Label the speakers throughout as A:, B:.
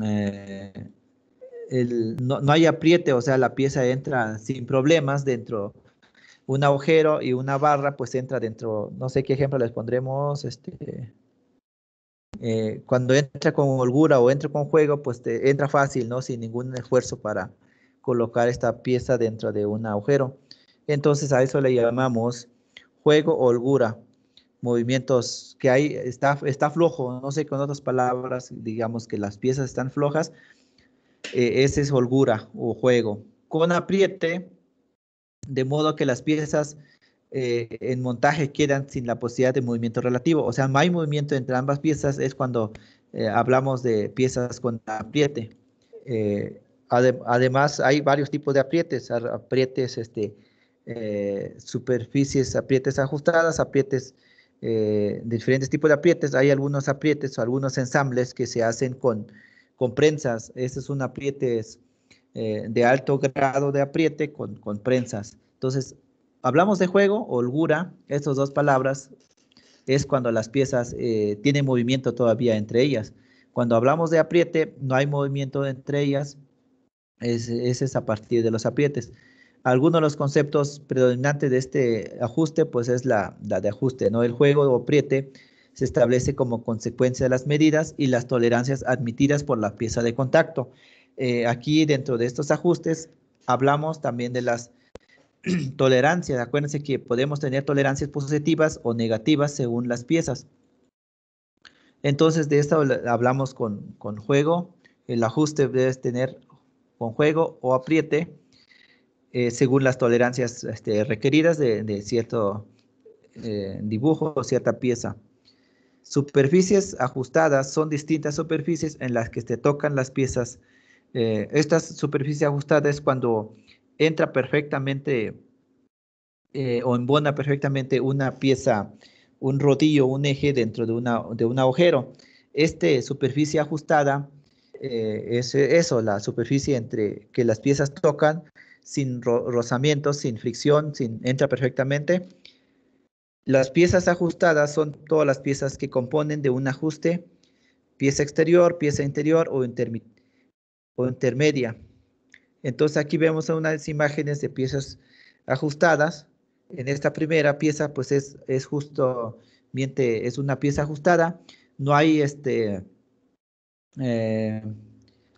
A: eh, no hay apriete, o sea, la pieza entra sin problemas dentro. Un agujero y una barra, pues entra dentro, no sé qué ejemplo les pondremos, cuando entra con holgura o entra con juego, pues te entra fácil, ¿no? Sin ningún esfuerzo para colocar esta pieza dentro de un agujero. Entonces a eso le llamamos juego o holgura. Movimientos que hay, está flojo, no sé, con otras palabras, digamos que las piezas están flojas, ese es holgura o juego. Con apriete, de modo que las piezas en montaje quedan sin la posibilidad de movimiento relativo. O sea, no hay movimiento entre ambas piezas, es cuando hablamos de piezas con apriete. Además, hay varios tipos de aprietes, aprietes, superficies, aprietes ajustadas, aprietes, diferentes tipos de aprietes. Hay algunos aprietes o algunos ensambles que se hacen con prensas. Este es un apriete de alto grado de apriete con prensas. Entonces, hablamos de juego, holgura, estas dos palabras es cuando las piezas tienen movimiento todavía entre ellas. Cuando hablamos de apriete, no hay movimiento entre ellas, es a partir de los aprietes. Algunos de los conceptos predominantes de este ajuste, pues es la de ajuste, ¿no? El juego o apriete se establece como consecuencia de las medidas y las tolerancias admitidas por la pieza de contacto. Aquí dentro de estos ajustes hablamos también de las tolerancias. Acuérdense que podemos tener tolerancias positivas o negativas según las piezas. Entonces de esto hablamos con juego. El ajuste debe tener con juego o apriete según las tolerancias requeridas de cierto dibujo o cierta pieza. Superficies ajustadas son distintas superficies en las que se tocan las piezas. Esta superficie ajustada es cuando entra perfectamente o embona perfectamente una pieza, un rodillo, un eje dentro de un agujero. Esta superficie ajustada es eso, la superficie entre que las piezas tocan sin rozamientos, sin fricción, entra perfectamente. Las piezas ajustadas son todas las piezas que componen de un ajuste, pieza exterior, pieza interior o intermedia. Entonces aquí vemos unas imágenes de piezas ajustadas. En esta primera pieza pues es justamente, es una pieza ajustada. No hay eh,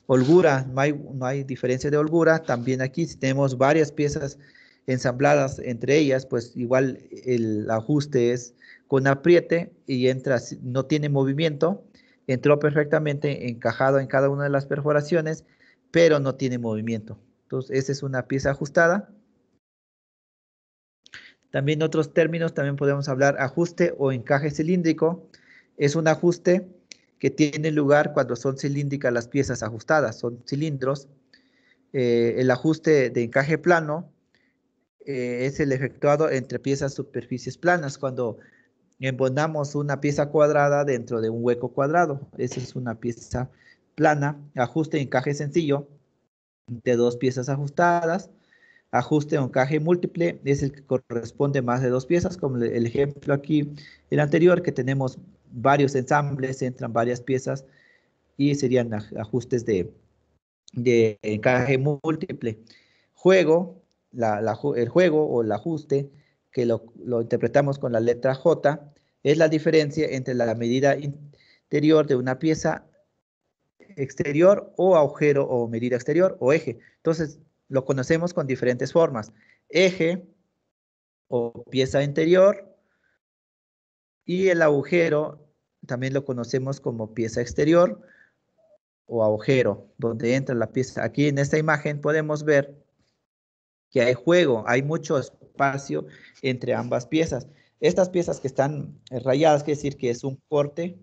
A: holgura, no hay diferencia de holgura. También aquí si tenemos varias piezas ensambladas entre ellas, pues igual el ajuste es con apriete y entra, no tiene movimiento, entró perfectamente encajado en cada una de las perforaciones, pero no tiene movimiento. Entonces, esa es una pieza ajustada. También otros términos, también podemos hablar ajuste o encaje cilíndrico. Es un ajuste que tiene lugar cuando son cilíndricas las piezas ajustadas, son cilindros. El ajuste de encaje plano es el efectuado entre piezas superficies planas, cuando embonamos una pieza cuadrada dentro de un hueco cuadrado. Esa es una pieza plana. Ajuste de encaje sencillo de dos piezas ajustadas. Ajuste o encaje múltiple es el que corresponde a más de dos piezas, como el ejemplo aquí, el anterior, que tenemos varios ensambles, entran varias piezas y serían ajustes de encaje múltiple. Juego, el juego o el ajuste, que lo interpretamos con la letra J, es la diferencia entre la medida interior de una pieza exterior o agujero o medida exterior o eje. Entonces, lo conocemos con diferentes formas. Eje o pieza interior y el agujero también lo conocemos como pieza exterior o agujero, donde entra la pieza. Aquí en esta imagen podemos ver que hay juego, hay mucho espacio entre ambas piezas. Estas piezas que están rayadas, quiere decir que es un corte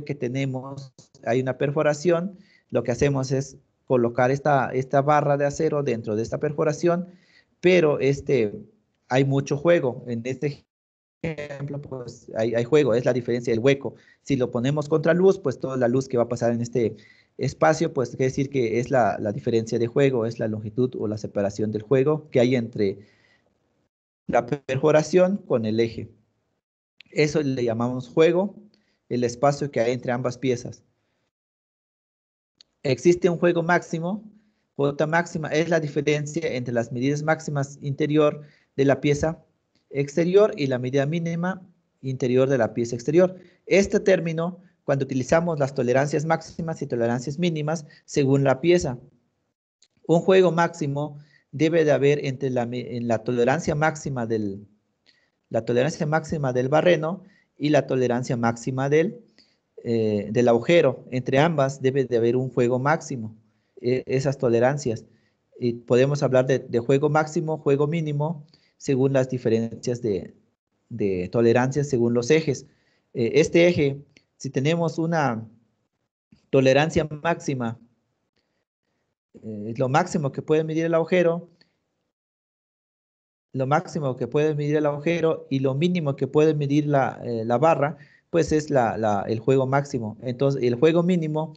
A: que tenemos, hay una perforación, lo que hacemos es colocar esta barra de acero dentro de esta perforación, pero hay mucho juego. En este ejemplo, pues hay juego, es la diferencia del hueco. Si lo ponemos contra luz, pues toda la luz que va a pasar en este espacio, pues quiere decir que es la diferencia de juego, es la longitud o la separación del juego que hay entre la perforación con el eje. Eso le llamamos juego, el espacio que hay entre ambas piezas. existe un juego máximo. J máxima es la diferencia entre las medidas máximas interior de la pieza exterior y la medida mínima interior de la pieza exterior. Este término, cuando utilizamos las tolerancias máximas y tolerancias mínimas según la pieza. Un juego máximo debe de haber entre en la tolerancia máxima del barreno y la tolerancia máxima del agujero. Entre ambas debe de haber un juego máximo, esas tolerancias. Y podemos hablar de juego máximo, juego mínimo, según las diferencias de tolerancia según los ejes. Este eje, si tenemos una tolerancia máxima, lo máximo que puede medir el agujero, lo máximo que puede medir el agujero y lo mínimo que puede medir la barra, pues es el juego máximo. Entonces, el juego mínimo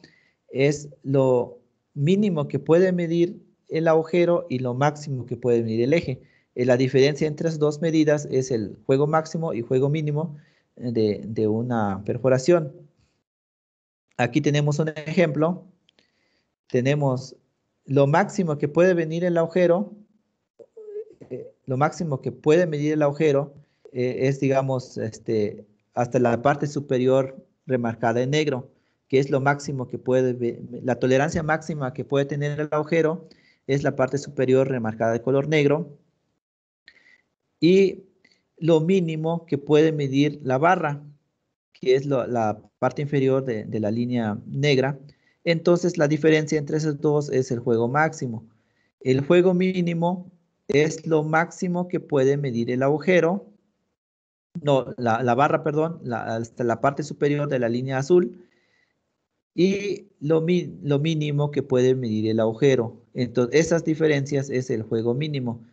A: es lo mínimo que puede medir el agujero y lo máximo que puede medir el eje. La diferencia entre esas dos medidas es el juego máximo y juego mínimo de una perforación. Aquí tenemos un ejemplo. Tenemos lo máximo que puede venir el agujero, lo máximo que puede medir el agujero es, digamos, hasta la parte superior remarcada en negro, que es lo máximo que puede, la tolerancia máxima que puede tener el agujero es la parte superior remarcada de color negro, y lo mínimo que puede medir la barra, que es la parte inferior de la línea negra. Entonces la diferencia entre esos dos es el juego máximo. El juego mínimo es lo máximo que puede medir el agujero, no, la barra, perdón, hasta la parte superior de la línea azul, y lo mínimo que puede medir el agujero. Entonces esas diferencias es el juego mínimo.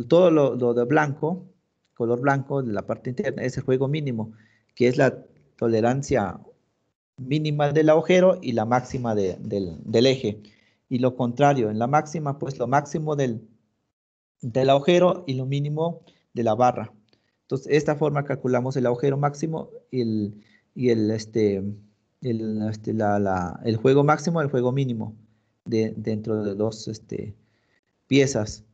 A: Todo lo de blanco, color blanco de la parte interna, es el juego mínimo, que es la tolerancia mínima del agujero y la máxima del eje. Y lo contrario, en la máxima, pues lo máximo del agujero y lo mínimo de la barra. Entonces, de esta forma calculamos el agujero máximo y el juego máximo, el juego mínimo dentro de dos piezas.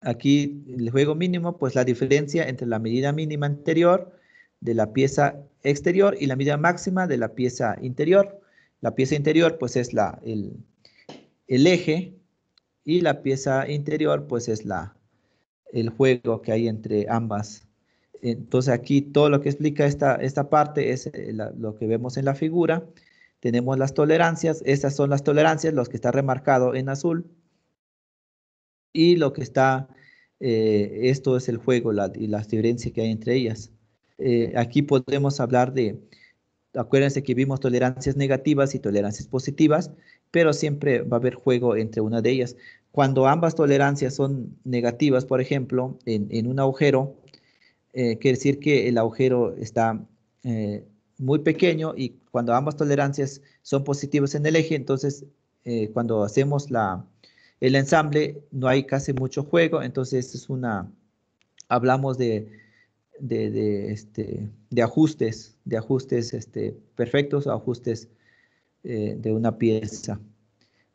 A: Aquí el juego mínimo, pues la diferencia entre la medida mínima anterior de la pieza exterior y la medida máxima de la pieza interior. La pieza interior, pues es el eje, y la pieza interior, pues es el juego que hay entre ambas. Entonces aquí todo lo que explica esta parte es lo que vemos en la figura. Tenemos las tolerancias, estas son las tolerancias, los que está remarcado en azul. Y lo que está, esto es el juego y las diferencias que hay entre ellas. Aquí podemos hablar acuérdense que vimos tolerancias negativas y tolerancias positivas, pero siempre va a haber juego entre una de ellas. Cuando ambas tolerancias son negativas, por ejemplo, en un agujero, quiere decir que el agujero está muy pequeño, y cuando ambas tolerancias son positivas en el eje, entonces cuando hacemos el ensamble no hay casi mucho juego. Entonces hablamos de ajustes perfectos, o ajustes de una pieza,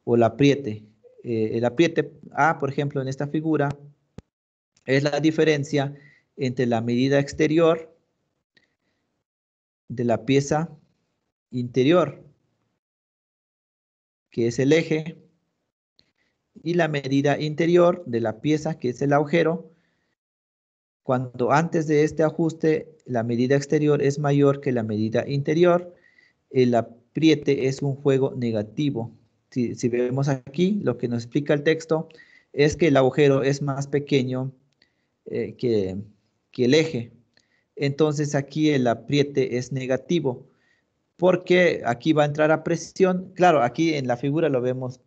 A: o el apriete. El apriete A, por ejemplo, en esta figura, es la diferencia entre la medida exterior de la pieza interior, que es el eje, y la medida interior de la pieza, que es el agujero, cuando antes de este ajuste la medida exterior es mayor que la medida interior. El apriete es un juego negativo. Si vemos aquí, lo que nos explica el texto es que el agujero es más pequeño que el eje. Entonces aquí el apriete es negativo, porque aquí va a entrar a presión. Claro, aquí en la figura lo vemos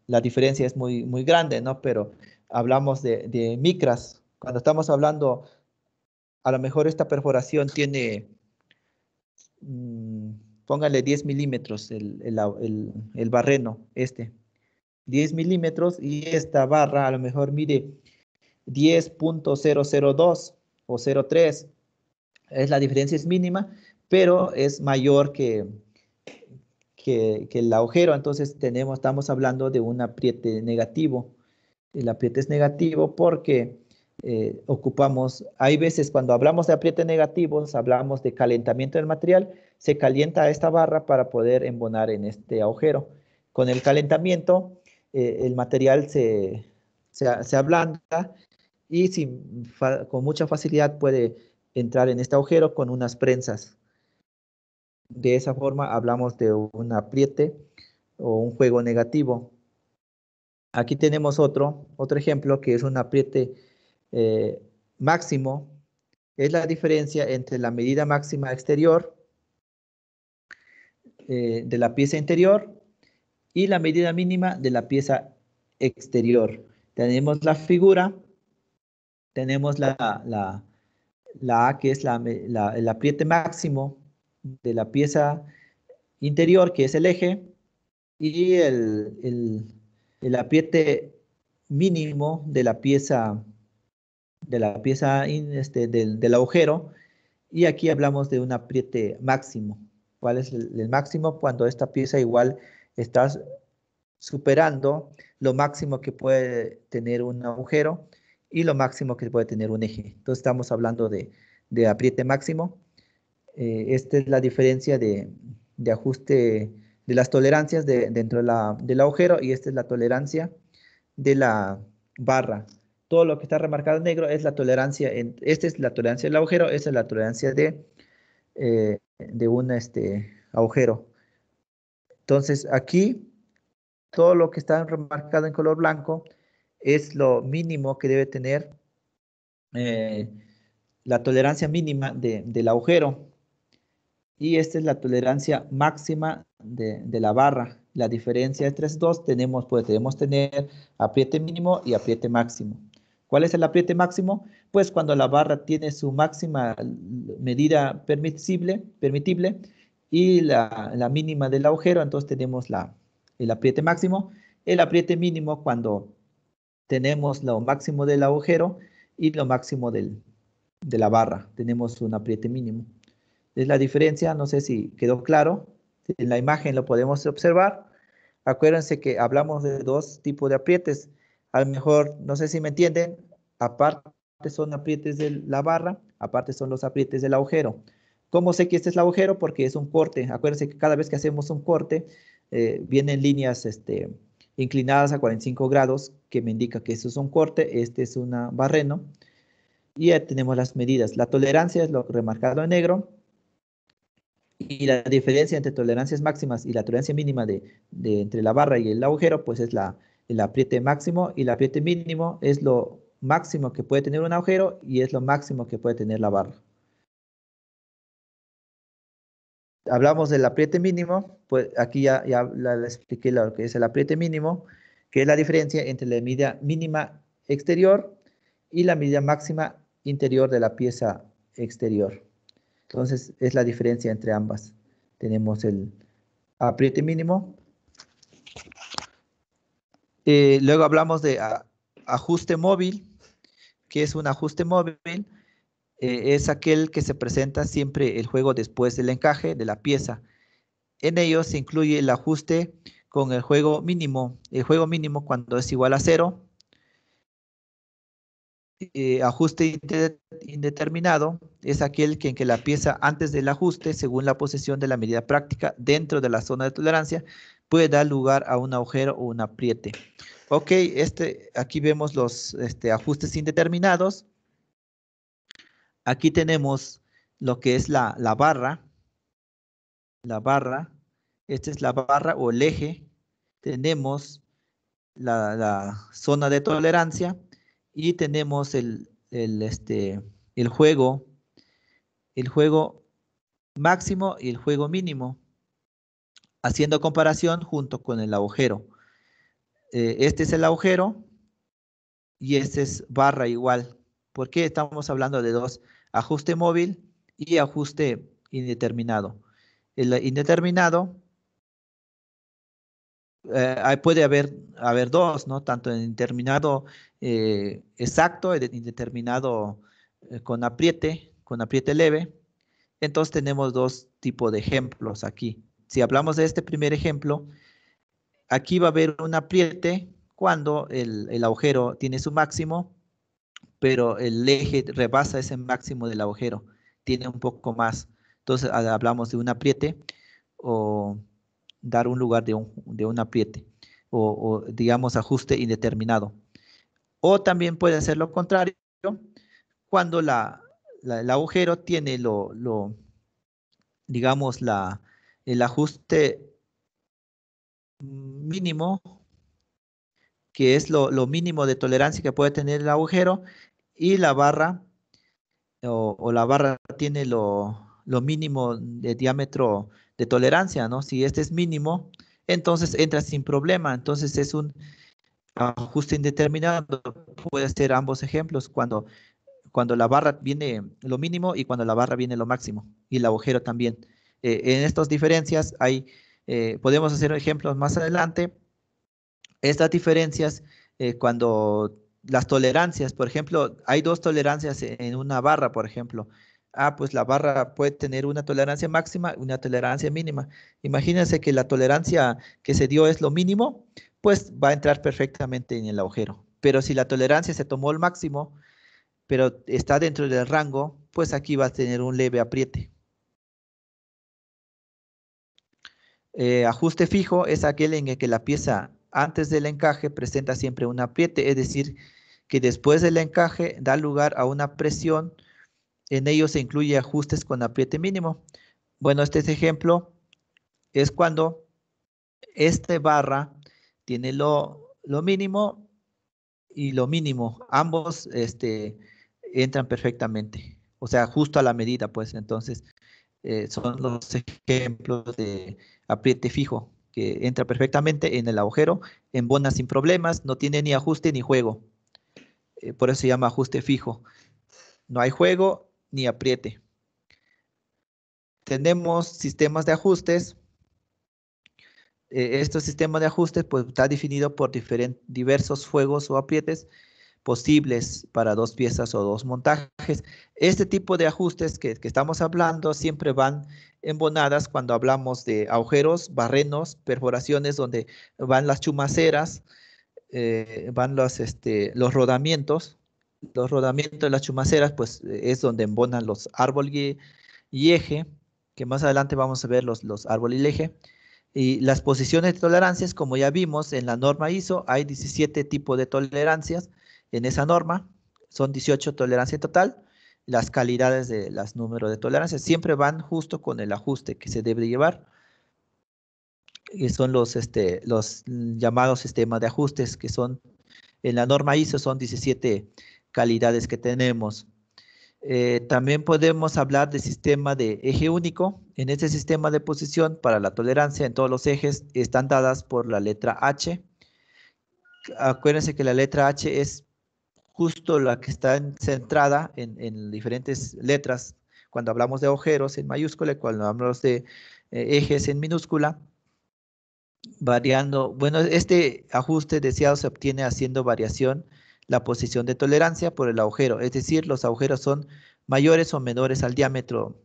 A: la diferencia es muy grande, ¿no? Pero hablamos de micras. Cuando estamos hablando, a lo mejor esta perforación tiene, póngale 10 milímetros el barreno, 10 milímetros, y esta barra a lo mejor mide 10.002 o 0.3. La diferencia es mínima, pero es mayor que que el agujero, entonces estamos hablando de un apriete negativo. El apriete es negativo porque hay veces cuando hablamos de apriete negativos, hablamos de calentamiento del material, se calienta esta barra para poder embonar en este agujero. Con el calentamiento, el material se ablanda y con mucha facilidad puede entrar en este agujero con unas prensas. De esa forma hablamos de un apriete o un juego negativo. Aquí tenemos otro ejemplo que es un apriete máximo. Es la diferencia entre la medida máxima exterior de la pieza interior y la medida mínima de la pieza exterior. Tenemos la figura, tenemos la A, que es el apriete máximo de la pieza interior, que es el eje, y el apriete mínimo del agujero, y aquí hablamos de un apriete máximo. ¿Cuál es el máximo? Cuando esta pieza igual está superando lo máximo que puede tener un agujero y lo máximo que puede tener un eje. Entonces estamos hablando de apriete máximo. Esta es la diferencia de ajuste de las tolerancias dentro del agujero, y esta es la tolerancia de la barra. Todo lo que está remarcado en negro es la tolerancia, esta es la tolerancia del agujero, esta es la tolerancia de un agujero. Entonces aquí todo lo que está remarcado en color blanco es lo mínimo que debe tener eh, la tolerancia mínima del agujero. Y esta es la tolerancia máxima de la barra. La diferencia entre estos dos podemos tener apriete mínimo y apriete máximo. ¿Cuál es el apriete máximo? Pues cuando la barra tiene su máxima medida permitible y la mínima del agujero, entonces tenemos el apriete máximo. El apriete mínimo cuando tenemos lo máximo del agujero y lo máximo de la barra. Tenemos un apriete mínimo. Es la diferencia, no sé si quedó claro. En la imagen lo podemos observar. Acuérdense que hablamos de dos tipos de aprietes. A lo mejor, no sé si me entienden, aparte son aprietes de la barra, aparte son los aprietes del agujero. ¿Cómo sé que este es el agujero? Porque es un corte. Acuérdense que cada vez que hacemos un corte, vienen líneas inclinadas a 45 grados, que me indica que esto es un corte, este es un barreno. Y ya tenemos las medidas. La tolerancia es lo remarcado en negro. Y la diferencia entre tolerancias máximas y la tolerancia mínima entre la barra y el agujero, pues es el apriete máximo, y el apriete mínimo es lo máximo que puede tener un agujero y es lo máximo que puede tener la barra. Hablamos del apriete mínimo, pues aquí ya le expliqué lo que es el apriete mínimo, que es la diferencia entre la medida mínima exterior y la medida máxima interior de la pieza exterior. Entonces, es la diferencia entre ambas. Tenemos el apriete mínimo. Luego hablamos de ajuste móvil. ¿Qué es un ajuste móvil? Es aquel que se presenta siempre el juego después del encaje de la pieza. En ello se incluye el ajuste con el juego mínimo. El juego mínimo cuando es igual a 0. Ajuste indeterminado es aquel en que la pieza antes del ajuste, según la posición de la medida práctica dentro de la zona de tolerancia, puede dar lugar a un agujero o un apriete. Ok, aquí vemos los ajustes indeterminados. Aquí tenemos lo que es la barra. La barra, esta es la barra o el eje. Tenemos la zona de tolerancia y tenemos el juego máximo y el juego mínimo, haciendo comparación junto con el agujero. Este es el agujero y este es barra igual. ¿Por qué estamos hablando de dos? Ajuste móvil y ajuste indeterminado. El indeterminado puede haber dos, ¿no? Tanto en indeterminado exacto, indeterminado con apriete leve. Entonces tenemos dos tipos de ejemplos aquí. si hablamos de este primer ejemplo, aquí va a haber un apriete cuando el agujero tiene su máximo, pero el eje rebasa ese máximo del agujero, tiene un poco más. Entonces hablamos de un apriete o dar un lugar de un apriete o digamos ajuste indeterminado. O también puede ser lo contrario, cuando el agujero tiene digamos, el ajuste mínimo, que es lo mínimo de tolerancia que puede tener el agujero, y la barra, o la barra tiene lo mínimo de diámetro de tolerancia, ¿no? Si este es mínimo, entonces entra sin problema. Entonces es un ajuste indeterminado. Puede ser ambos ejemplos, cuando la barra viene lo mínimo y cuando la barra viene lo máximo, y el agujero también. En estas diferencias podemos hacer ejemplos más adelante. Estas diferencias, cuando las tolerancias, por ejemplo, hay dos tolerancias en una barra, por ejemplo. Pues la barra puede tener una tolerancia máxima y una tolerancia mínima. Imagínense que la tolerancia que se dio es lo mínimo, pues va a entrar perfectamente en el agujero. Pero si la tolerancia se tomó el máximo, pero está dentro del rango, pues aquí va a tener un leve apriete. Ajuste fijo es aquel en el que la pieza antes del encaje presenta siempre un apriete, es decir, que después del encaje da lugar a una presión. En ello se incluye ajustes con apriete mínimo. Bueno, este ejemplo es cuando esta barra tiene lo mínimo y lo mínimo, ambos entran perfectamente, o sea, justo a la medida, pues entonces son los ejemplos de apriete fijo, que entra perfectamente en el agujero, embona sin problemas, no tiene ni ajuste ni juego. Por eso se llama ajuste fijo. No hay juego ni apriete. Tenemos sistemas de ajustes. Estos sistemas de ajustes pues está definido por diversos juegos o aprietes posibles para dos piezas o dos montajes. Este tipo de ajustes que estamos hablando siempre van embonadas cuando hablamos de agujeros, barrenos, perforaciones donde van las chumaceras, van los rodamientos. Los rodamientos de las chumaceras pues es donde embonan los árbol y eje, que más adelante vamos a ver los árbol y eje. Y las posiciones de tolerancias, como ya vimos en la norma ISO, hay 17 tipos de tolerancias en esa norma, son 18 tolerancia total. Las calidades de los números de tolerancia siempre van justo con el ajuste que se debe llevar, y son los llamados sistemas de ajustes, que son en la norma ISO, son 17 calidades que tenemos. También podemos hablar de sistema de eje único. En este sistema de posición para la tolerancia en todos los ejes están dadas por la letra H. Acuérdense que la letra H es justo la que está centrada en diferentes letras. Cuando hablamos de agujeros en mayúscula, cuando hablamos de ejes en minúscula, variando. Bueno, este ajuste deseado se obtiene haciendo variación la posición de tolerancia por el agujero, es decir, los agujeros son mayores o menores al diámetro.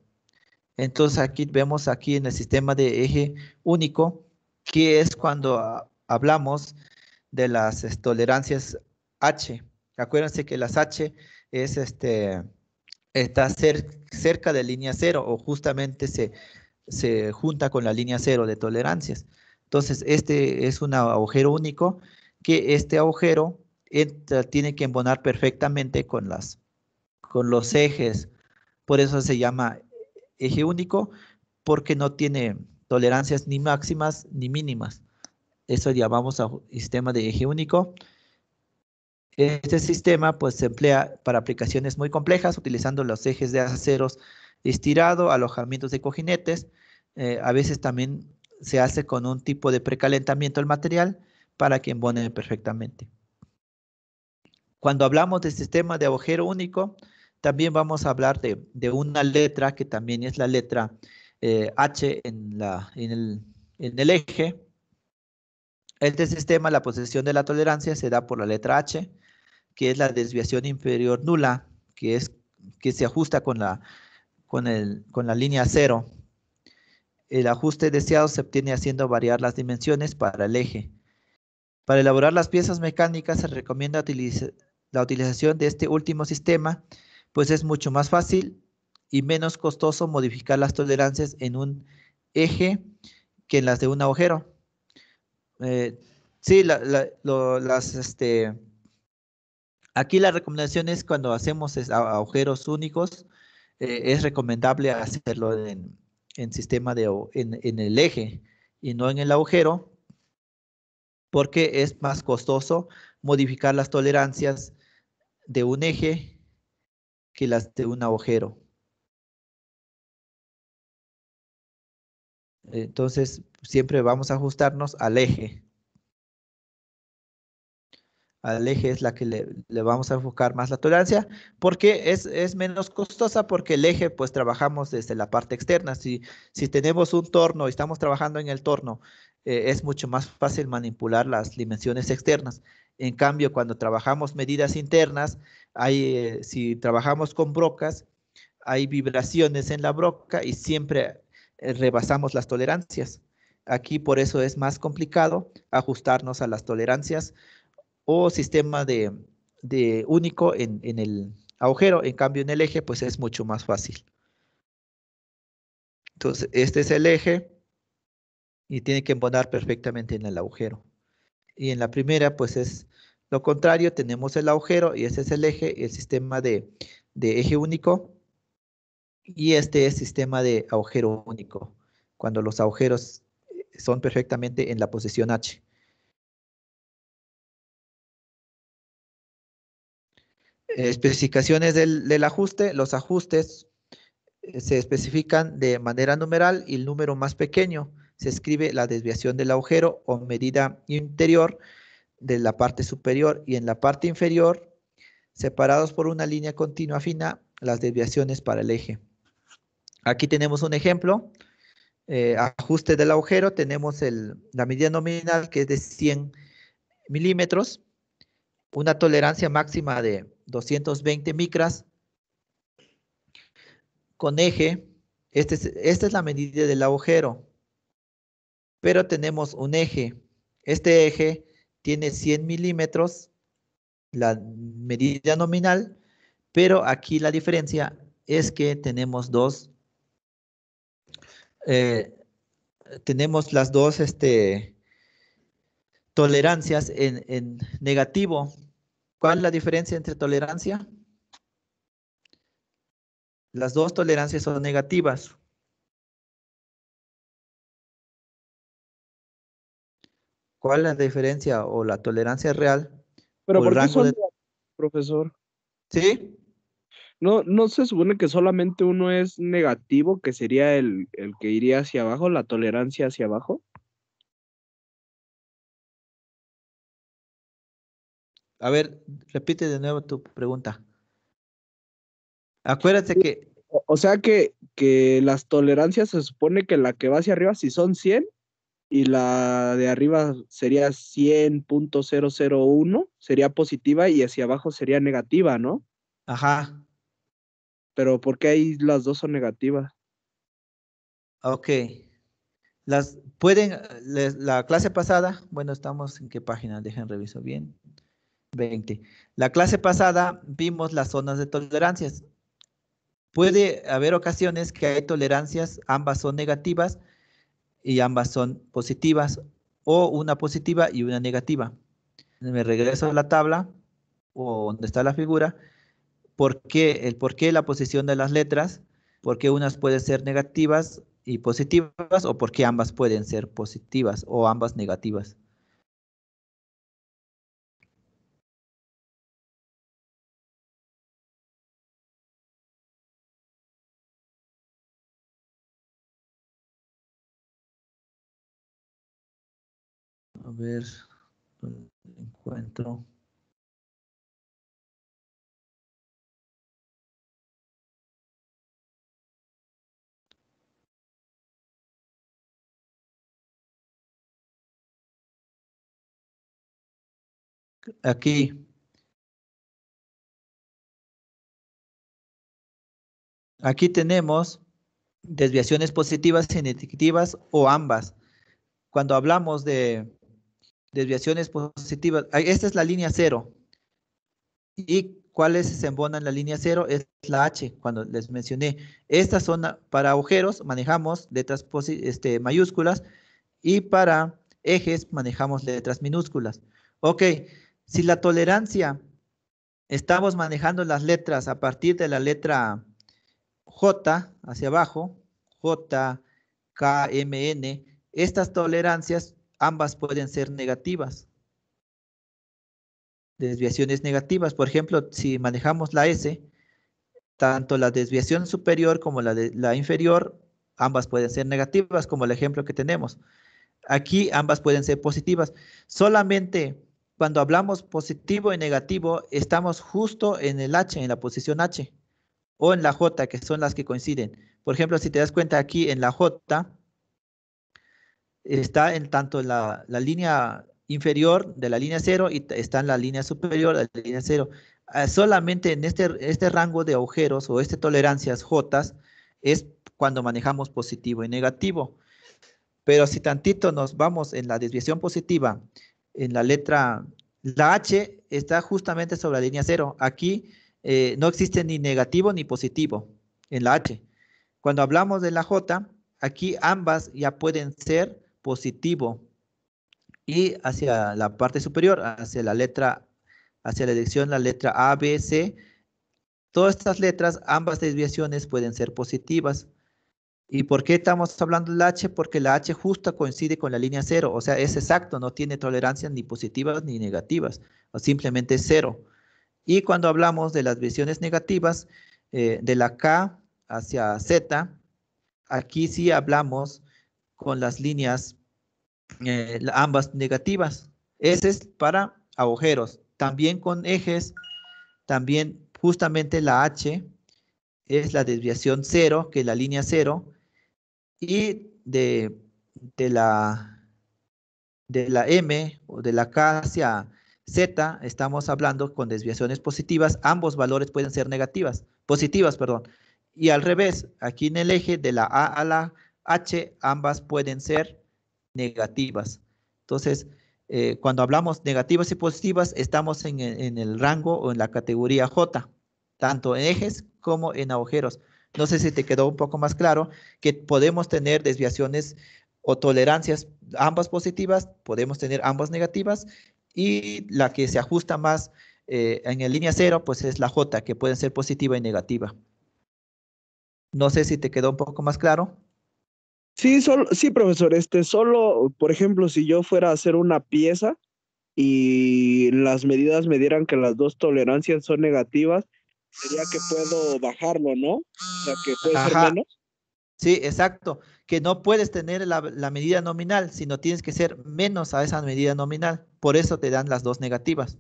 A: Entonces aquí vemos aquí en el sistema de eje único, que es cuando hablamos de las tolerancias H. Acuérdense que las H es está cerca de línea cero, o justamente se junta con la línea cero de tolerancias. Entonces, este es un agujero único, que este agujero tiene que embonar perfectamente con los ejes. Por eso se llama eje único, porque no tiene tolerancias ni máximas ni mínimas. Eso llamamos a sistema de eje único. Este sistema pues se emplea para aplicaciones muy complejas, utilizando los ejes de aceros estirado, alojamientos de cojinetes. A veces también se hace con un tipo de precalentamiento del material para que embone perfectamente. Cuando hablamos de sistema de agujero único, también vamos a hablar de una letra que también es la letra H en el eje. Este sistema, la posición de la tolerancia se da por la letra H, que es la desviación inferior nula, que se ajusta con la línea cero. El ajuste deseado se obtiene haciendo variar las dimensiones para el eje. Para elaborar las piezas mecánicas se recomienda la utilización de este último sistema, pues es mucho más fácil y menos costoso modificar las tolerancias en un eje que en las de un agujero. Eh, sí, aquí la recomendación es cuando hacemos agujeros únicos, es recomendable hacerlo en sistema en el eje y no en el agujero, porque es más costoso modificar las tolerancias de un eje que las de un agujero. Entonces, siempre vamos a ajustarnos al eje. Al eje es la que le vamos a enfocar más la tolerancia, porque es menos costosa, porque el eje pues trabajamos desde la parte externa. Si tenemos un torno y estamos trabajando en el torno, es mucho más fácil manipular las dimensiones externas. En cambio, cuando trabajamos medidas internas, si trabajamos con brocas, hay vibraciones en la broca y siempre rebasamos las tolerancias. Aquí por eso es más complicado ajustarnos a las tolerancias o sistema de único en el agujero. En cambio, en el eje, pues es mucho más fácil. Entonces, este es el eje y tiene que embonar perfectamente en el agujero. Y en la primera, pues es lo contrario, tenemos el agujero y ese es el eje, el sistema de eje único. Y este es sistema de agujero único, cuando los agujeros son perfectamente en la posición H. Especificaciones del ajuste. Los ajustes se especifican de manera numeral y el número más pequeño se escribe la desviación del agujero o medida interior de la parte superior y en la parte inferior, separados por una línea continua fina, las desviaciones para el eje. Aquí tenemos un ejemplo. Ajuste del agujero, tenemos la medida nominal que es de 100 milímetros, una tolerancia máxima de 220 micras, con eje, esta es la medida del agujero, pero tenemos un eje. Este eje tiene 100 milímetros, la medida nominal, pero aquí la diferencia es que eh, tenemos las dos tolerancias en negativo. ¿Cuál es la diferencia entre tolerancia? Las dos tolerancias son negativas. ¿Cuál es la diferencia o la tolerancia real
B: Pero
A: o el
B: ¿por qué
A: rango
B: son,
A: de...
B: profesor?
A: ¿Sí?
B: ¿No se supone que solamente uno es negativo, que sería el que iría hacia abajo, la tolerancia hacia abajo?
A: A ver, repite de nuevo tu pregunta. Acuérdate que,
B: O sea que las tolerancias se supone que la que va hacia arriba, si son 100 y la de arriba sería 100,001 sería positiva y hacia abajo sería negativa, ¿no?
A: ajá,
B: Pero ¿por qué ahí las dos son negativas?
A: ok. La clase pasada, bueno, estamos en qué página, dejen reviso bien. 20. La clase pasada vimos las zonas de tolerancias. Puede haber ocasiones que hay tolerancias, ambas son negativas y ambas son positivas, o una positiva y una negativa. Me regreso a la tabla o donde está la figura. ¿Por qué la posición de las letras? ¿Por qué unas pueden ser negativas y positivas o por qué ambas pueden ser positivas o ambas negativas? A ver, ¿dónde encuentro? Aquí, aquí tenemos desviaciones positivas y negativas o ambas. Cuando hablamos de desviaciones positivas, esta es la línea cero. ¿Y cuáles se embonan en la línea cero? Es la H, cuando les mencioné. Estas son para agujeros, manejamos letras mayúsculas, y para ejes manejamos letras minúsculas. Ok, si la tolerancia, estamos manejando las letras a partir de la letra J hacia abajo, J, K, M, N, estas tolerancias ambas pueden ser negativas. Desviaciones negativas, por ejemplo, si manejamos la S, tanto la desviación superior como la inferior, ambas pueden ser negativas, como el ejemplo que tenemos. Aquí ambas pueden ser positivas. Solamente cuando hablamos positivo y negativo, estamos justo en el H, en la posición H, o en la J, que son las que coinciden. Por ejemplo, si te das cuenta aquí en la J, está en tanto la línea inferior de la línea 0 y está en la línea superior de la línea 0. Solamente en este rango de agujeros o tolerancias J es cuando manejamos positivo y negativo. Pero si tantito nos vamos en la desviación positiva, en la H está justamente sobre la línea 0. Aquí no existe ni negativo ni positivo en la H. Cuando hablamos de la J, aquí ambas ya pueden ser positivo y hacia la parte superior, hacia la dirección, la letra A, B, C, todas estas letras, ambas desviaciones pueden ser positivas. ¿Y por qué estamos hablando del H? Porque la H justa coincide con la línea 0, o sea, es exacto, no tiene tolerancias ni positivas ni negativas, o simplemente es 0. Y cuando hablamos de las desviaciones negativas, de la K hacia Z, aquí sí hablamos con las líneas ambas negativas. Ese es para agujeros. También con ejes, también justamente la H es la desviación 0, que es la línea 0, y de la, de la M o de la K hacia Z estamos hablando con desviaciones positivas. Ambos valores pueden ser positivas, perdón. Y al revés, aquí en el eje de la A a la H, ambas pueden ser negativas. Entonces, cuando hablamos negativas y positivas, estamos en el rango o en la categoría J, tanto en ejes como en agujeros. No sé si te quedó un poco más claro que podemos tener desviaciones o tolerancias ambas positivas, podemos tener ambas negativas, y la que se ajusta más en la línea 0, pues es la J, que puede ser positiva y negativa. No sé si te quedó un poco más claro.
B: Sí, sí, profesor, solo, por ejemplo, si yo fuera a hacer una pieza y las medidas me dieran que las dos tolerancias son negativas, sería que puedo bajarlo, ¿no? O sea, que puede ser
A: Ajá,
B: menos.
A: sí, exacto. Que no puedes tener la medida nominal, sino tienes que ser menos a esa medida nominal. Por eso te dan las dos negativas.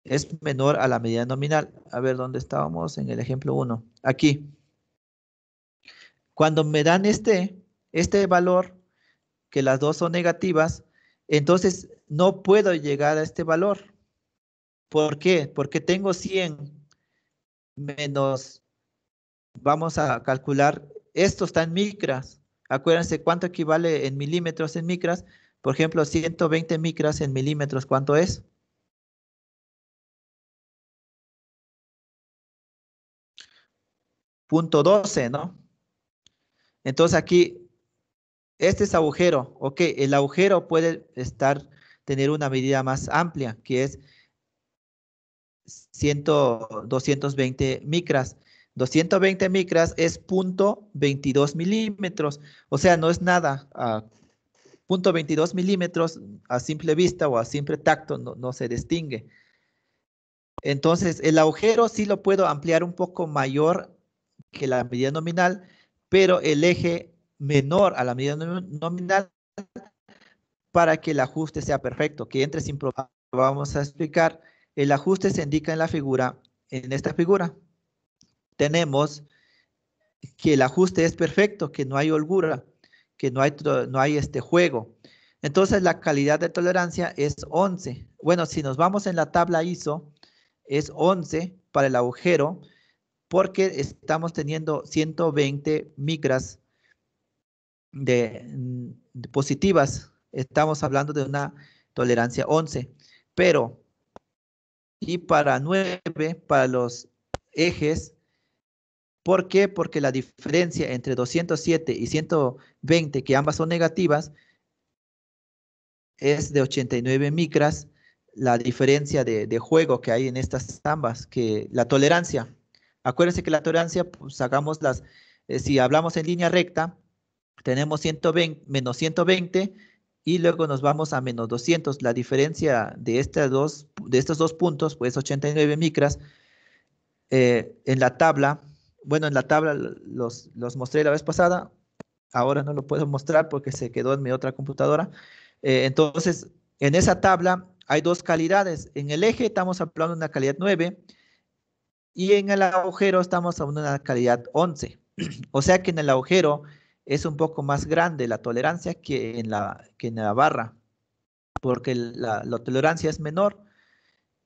A: Es menor a la medida nominal. A ver, ¿dónde estábamos? En el ejemplo 1. Aquí. Cuando me dan este valor, que las dos son negativas, entonces no puedo llegar a este valor. ¿Por qué? Porque tengo 100 menos, vamos a calcular, esto está en micras. Acuérdense cuánto equivale en milímetros en micras. Por ejemplo, 120 micras en milímetros, ¿cuánto es? .12, ¿no? Entonces aquí, este es agujero. Ok, el agujero puede tener una medida más amplia, que es 220 micras. 220 micras es .22 milímetros. O sea, no es nada. .22 milímetros a simple vista o a simple tacto no se distingue. Entonces, el agujero sí lo puedo ampliar un poco mayor que la medida nominal, pero el eje menor a la medida nominal para que el ajuste sea perfecto, que entre sin problema. Vamos a explicar. El ajuste se indica en la figura, en esta figura. Tenemos que el ajuste es perfecto, que no hay holgura, que no hay este juego. Entonces la calidad de tolerancia es 11. Bueno, si nos vamos en la tabla ISO, es 11 para el agujero, porque estamos teniendo 120 micras de positivas. Estamos hablando de una tolerancia 11, pero y para 9, para los ejes, ¿por qué? Porque la diferencia entre 207 y 120, que ambas son negativas, es de 89 micras, la diferencia de juego que hay en estas ambas, que la tolerancia. Acuérdense que la tolerancia, pues sacamos si hablamos en línea recta, tenemos 120, menos 120 y luego nos vamos a menos 200. La diferencia de estos dos puntos, pues 89 micras. En la tabla, bueno, en la tabla los mostré la vez pasada, ahora no lo puedo mostrar porque se quedó en mi otra computadora. Entonces, en esa tabla hay dos calidades. En el eje estamos hablando de una calidad 9 y en el agujero estamos hablando de una calidad 11. O sea que en el agujero es un poco más grande la tolerancia que en la barra, porque la tolerancia es menor.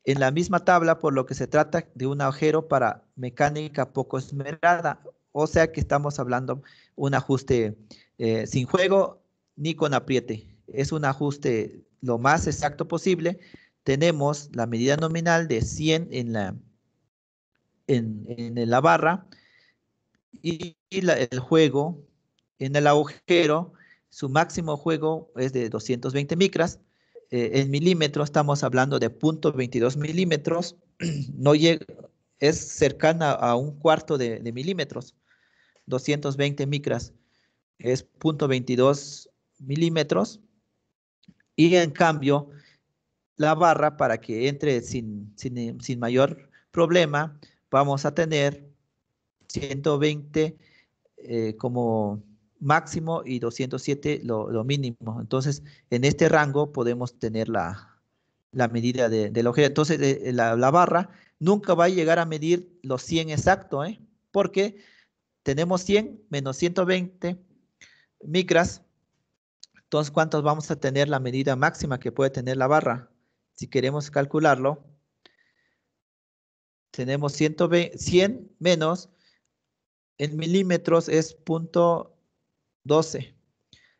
A: En la misma tabla, por lo que se trata de un agujero para mecánica poco esmerada, o sea que estamos hablando un ajuste sin juego ni con apriete. Es un ajuste lo más exacto posible. Tenemos la medida nominal de 100 en la barra y el juego en el agujero, su máximo juego es de 220 micras. En milímetros estamos hablando de 0.22 milímetros, no llega, es cercana a un cuarto de milímetros, 220 micras es 0.22 milímetros, y en cambio la barra, para que entre sin mayor problema, vamos a tener 120 como máximo y 207 lo mínimo. Entonces, en este rango podemos tener la medida del agujero. Entonces, la barra nunca va a llegar a medir los 100 exacto, ¿eh? Porque tenemos 100 menos 120 micras. Entonces, ¿cuántos vamos a tener la medida máxima que puede tener la barra? Si queremos calcularlo, tenemos 100 menos en milímetros es 0.12.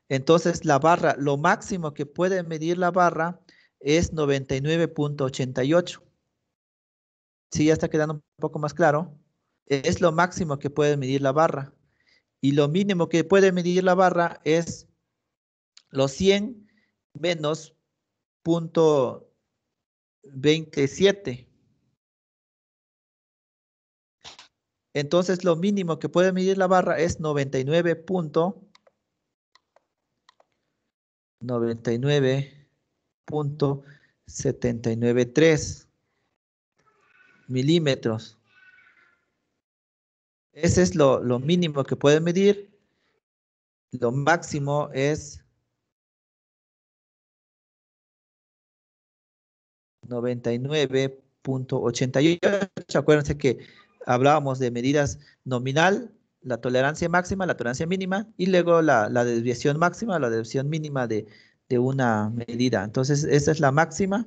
A: Entonces, la barra, lo máximo que puede medir la barra es 99.88. Sí, ya está quedando un poco más claro. Es lo máximo que puede medir la barra. Y lo mínimo que puede medir la barra es los 100 menos 0.27. Entonces, lo mínimo que puede medir la barra es 99.793 milímetros. Ese es lo mínimo que puede medir. Lo máximo es 99.88. Acuérdense que hablábamos de medidas nominal, la tolerancia máxima, la tolerancia mínima, y luego la desviación máxima, la desviación mínima de una medida. Entonces, esa es la máxima.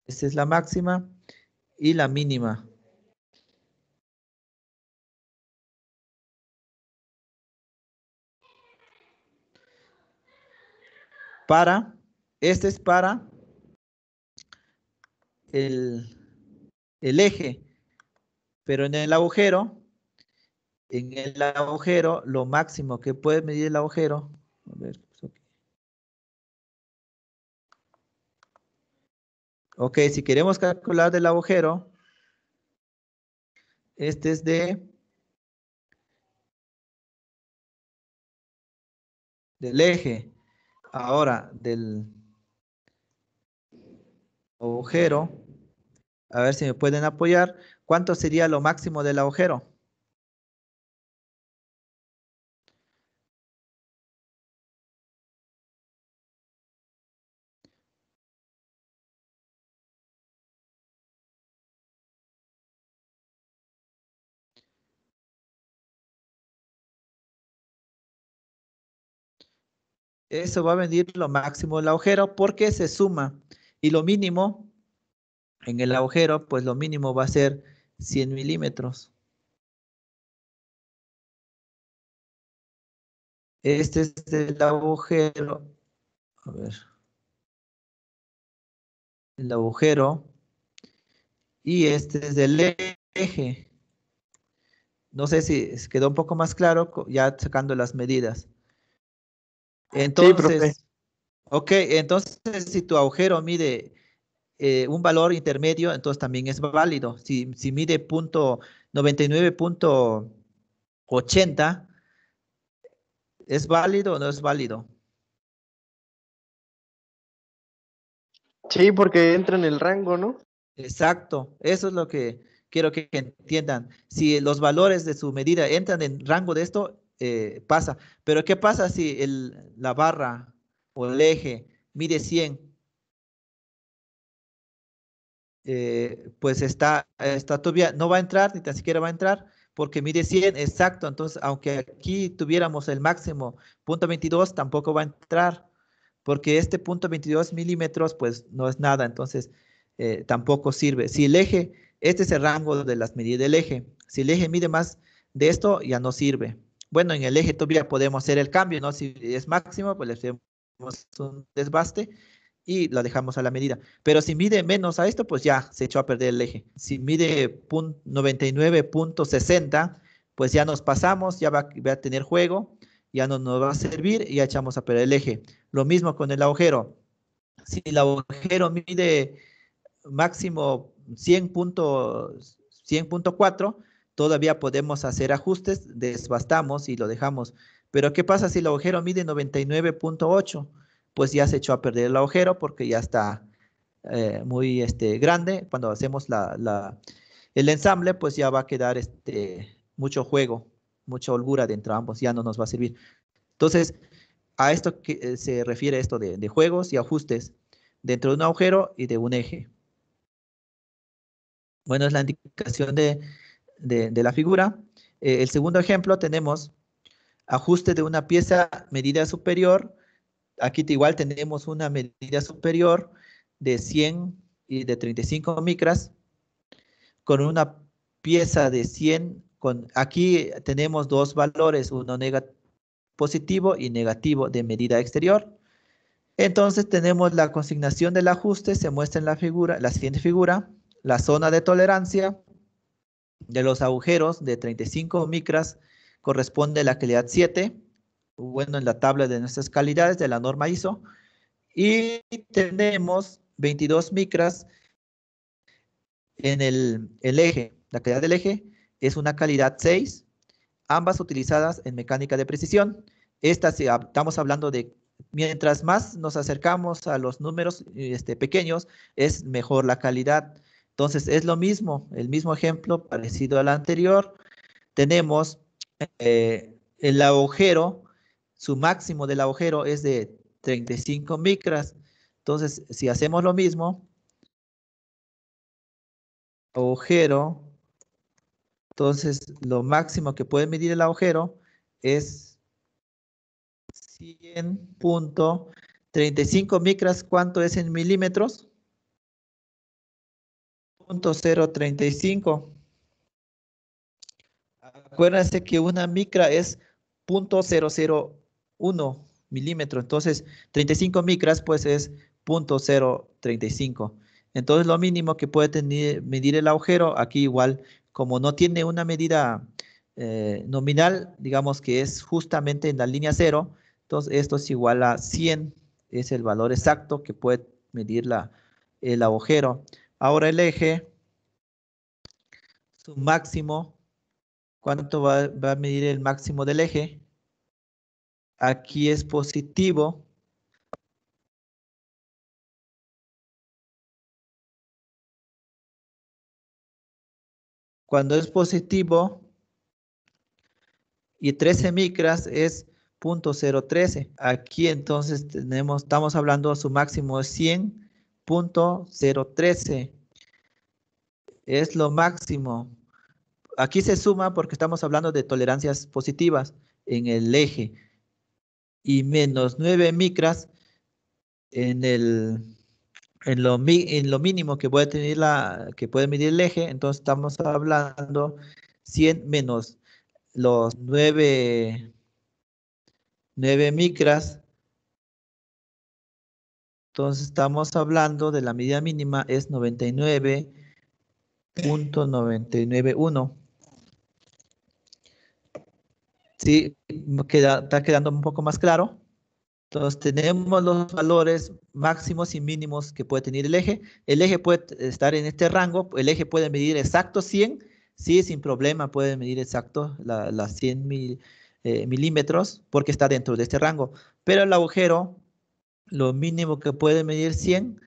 A: Esa es la máxima y la mínima. Este es para el, el eje, pero en el agujero, lo máximo que puede medir el agujero, a ver, ok, si queremos calcular del agujero, este es del eje. Ahora, del agujero, a ver si me pueden apoyar. ¿Cuánto sería lo máximo del agujero? Eso va a venir lo máximo del agujero porque se suma. Y lo mínimo En el agujero, pues lo mínimo va a ser 100 milímetros. Este es el agujero. A ver. El agujero. Y este es el eje. No sé si quedó un poco más claro ya sacando las medidas.
C: Sí, profe.
A: Entonces, ok, entonces si tu agujero mide un valor intermedio, entonces también es válido. Si mide 99,80, ¿es válido o no es válido?
C: Sí, porque entra en el rango, ¿no?
A: Exacto, eso es lo que quiero que entiendan. Si los valores de su medida entran en rango de esto, pasa. Pero ¿qué pasa si la barra o el eje mide 100? Pues está todavía, no va a entrar, ni tan siquiera va a entrar, porque mide 100, exacto. Entonces, aunque aquí tuviéramos el máximo punto 22, tampoco va a entrar, porque este punto 22 milímetros, pues no es nada, entonces tampoco sirve. Si el eje, este es el rango de las medidas del eje, si el eje mide más de esto, ya no sirve. Bueno, en el eje todavía podemos hacer el cambio, ¿no? Si es máximo, pues le hacemos un desbaste y la dejamos a la medida. Pero si mide menos a esto, pues ya se echó a perder el eje. Si mide 99,60, pues ya nos pasamos, ya va a tener juego, ya no nos va a servir y ya echamos a perder el eje. Lo mismo con el agujero. Si el agujero mide máximo 100,4, todavía podemos hacer ajustes, desbastamos y lo dejamos. Pero ¿qué pasa si el agujero mide 99,8? Pues ya se echó a perder el agujero porque ya está muy grande. Cuando hacemos el ensamble, pues ya va a quedar mucho juego, mucha holgura dentro de ambos, ya no nos va a servir. Entonces, a esto se refiere esto de juegos y ajustes dentro de un agujero y de un eje. Bueno, es la indicación de la figura. El segundo ejemplo tenemos ajuste de una pieza medida superior. Aquí igual tenemos una medida superior de 100 y de 35 micras con una pieza de 100. Aquí tenemos dos valores, uno positivo y negativo de medida exterior. Entonces tenemos la consignación del ajuste, se muestra en la figura, la siguiente figura, la zona de tolerancia de los agujeros de 35 micras corresponde a la calidad 7, bueno, en la tabla de nuestras calidades de la norma ISO, y tenemos 22 micras en el eje. La calidad del eje es una calidad 6, ambas utilizadas en mecánica de precisión. Estamos hablando de, mientras más nos acercamos a los números pequeños, es mejor la calidad. Entonces, es lo mismo, el mismo ejemplo parecido al anterior. Tenemos el agujero, su máximo del agujero es de 35 micras. Entonces, si hacemos lo mismo, agujero, entonces lo máximo que puede medir el agujero es 100,35 micras. ¿Cuánto es en milímetros? 0,035. Acuérdense que una micra es 0,001 milímetro. Entonces, 35 micras pues es 0,035. Entonces, lo mínimo que puede medir el agujero, aquí igual, como no tiene una medida nominal, digamos que es justamente en la línea cero, entonces esto es igual a 100, es el valor exacto que puede medir el agujero. Ahora el eje, su máximo. ¿Cuánto va a medir el máximo del eje? Aquí es positivo. Cuando es positivo y 13 micras es 0,013. Aquí entonces estamos hablando su máximo es 100,013. Es lo máximo. Aquí se suma porque estamos hablando de tolerancias positivas en el eje. Y menos 9 micras en el en lo mínimo que puede tener que puede medir el eje, entonces estamos hablando 100 menos los 9 micras. Entonces estamos hablando de la medida mínima es 99.991. ¿Sí? ¿Está quedando un poco más claro? Entonces tenemos los valores máximos y mínimos que puede tener el eje. El eje puede estar en este rango. El eje puede medir exacto 100. Sí, sin problema puede medir exacto las 100 milímetros porque está dentro de este rango. Pero el agujero, lo mínimo que puede medir 100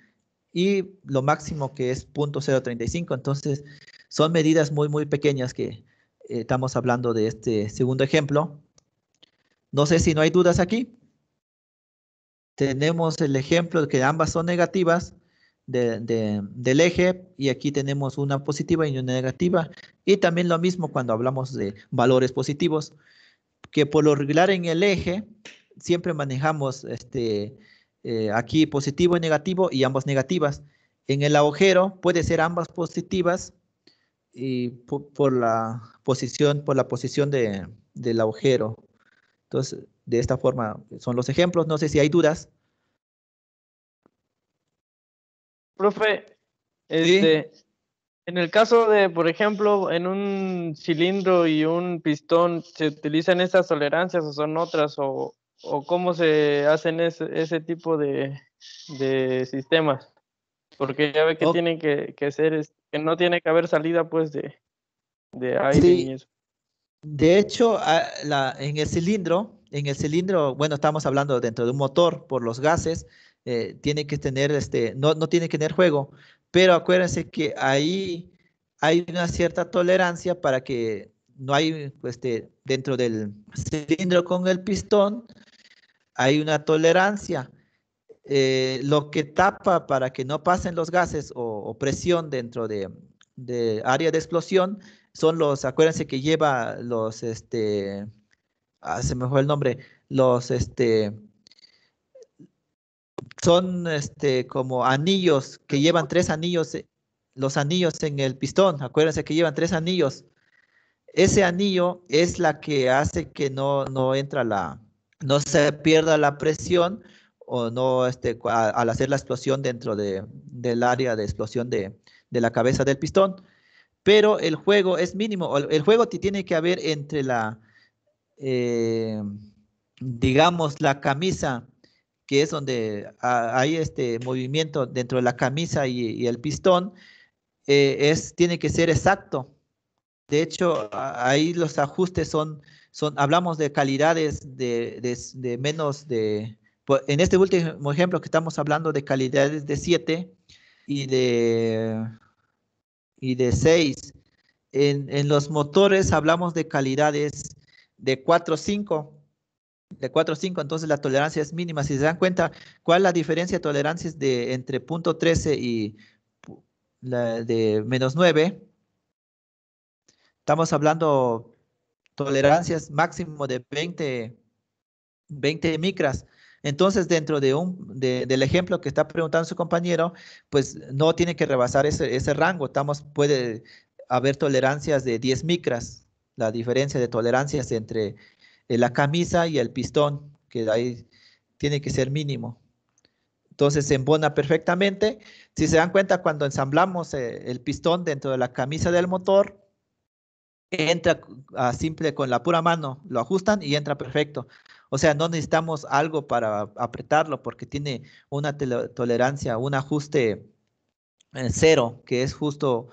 A: y lo máximo que es 0.035. Entonces son medidas muy, muy pequeñas que estamos hablando de este segundo ejemplo. No sé si no hay dudas aquí. Tenemos el ejemplo de que ambas son negativas del eje y aquí tenemos una positiva y una negativa. Y también lo mismo cuando hablamos de valores positivos, que por lo regular en el eje siempre manejamos aquí positivo y negativo y ambas negativas. En el agujero puede ser ambas positivas y por la posición del agujero. Entonces, de esta forma son los ejemplos. No sé si hay dudas.
C: Profe,
A: Sí.
C: en el caso de, por ejemplo, en un cilindro y un pistón, ¿se utilizan esas tolerancias o son otras? ¿O cómo se hacen ese tipo de sistemas? Porque ya ve que
A: O-
C: tienen que ser, que no tiene que haber salida pues de aire ni
A: sí,
C: eso.
A: de hecho, en el cilindro, bueno, estamos hablando dentro de un motor por los gases, tiene que tener, no tiene que tener juego, pero acuérdense que ahí hay una cierta tolerancia para que no hay, dentro del cilindro con el pistón, hay una tolerancia. Lo que tapa para que no pasen los gases o presión dentro de área de explosión son acuérdense que lleva se me fue el nombre, son como anillos que llevan tres anillos, los anillos en el pistón, acuérdense que llevan tres anillos. Ese anillo es la que hace que no se pierda la presión o no, al hacer la explosión dentro del área de explosión de la cabeza del pistón. Pero el juego es mínimo. El juego tiene que haber entre eh, digamos, la camisa, que es donde hay este movimiento dentro de la camisa y el pistón, tiene que ser exacto. De hecho, ahí los ajustes hablamos de calidades de menos en este último ejemplo que estamos hablando de calidades de 7 y de 6. En los motores hablamos de calidades de 4 5. De 4 o 5, entonces la tolerancia es mínima. Si se dan cuenta, ¿cuál es la diferencia de tolerancias entre punto 13 y la de -9? Estamos hablando tolerancias máximo de 20 micras. Entonces, dentro del ejemplo que está preguntando su compañero, pues no tiene que rebasar ese rango. Puede haber tolerancias de 10 micras, la diferencia de tolerancias entre la camisa y el pistón, que ahí tiene que ser mínimo. Entonces se embona perfectamente. Si se dan cuenta, cuando ensamblamos el pistón dentro de la camisa del motor, entra a simple con la pura mano, lo ajustan y entra perfecto. O sea, no necesitamos algo para apretarlo porque tiene una tolerancia, un ajuste cero, que es justo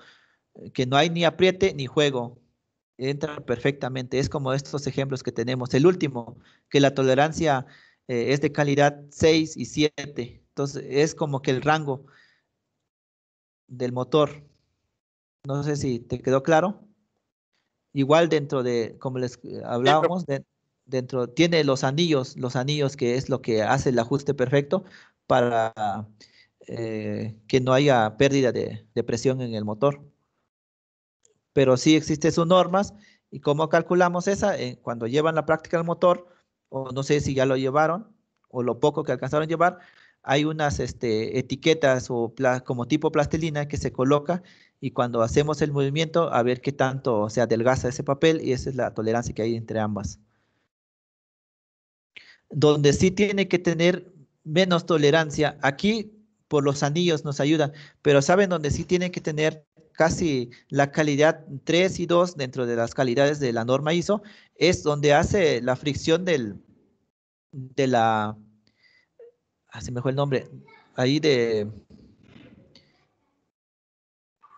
A: que no hay ni apriete ni juego. Entra perfectamente. Es como estos ejemplos que tenemos. El último, que la tolerancia es de calidad 6 y 7. Entonces, es como que el rango del motor. No sé si te quedó claro. Igual dentro de, como les
C: Sí, pero
A: hablábamos, dentro tiene los anillos que es lo que hace el ajuste perfecto para que no haya pérdida de presión en el motor. Pero sí existen sus normas y cómo calculamos esa. Cuando llevan la práctica al motor, o no sé si ya lo llevaron, o lo poco que alcanzaron a llevar, hay unas etiquetas o como tipo plastilina que se coloca y cuando hacemos el movimiento a ver qué tanto se adelgaza ese papel y esa es la tolerancia que hay entre ambas. Donde sí tiene que tener menos tolerancia, aquí por los anillos nos ayudan, pero ¿saben dónde sí tiene que tener casi la calidad 3 y 2 dentro de las calidades de la norma ISO? Es donde hace la fricción de la, se me fue el nombre, ahí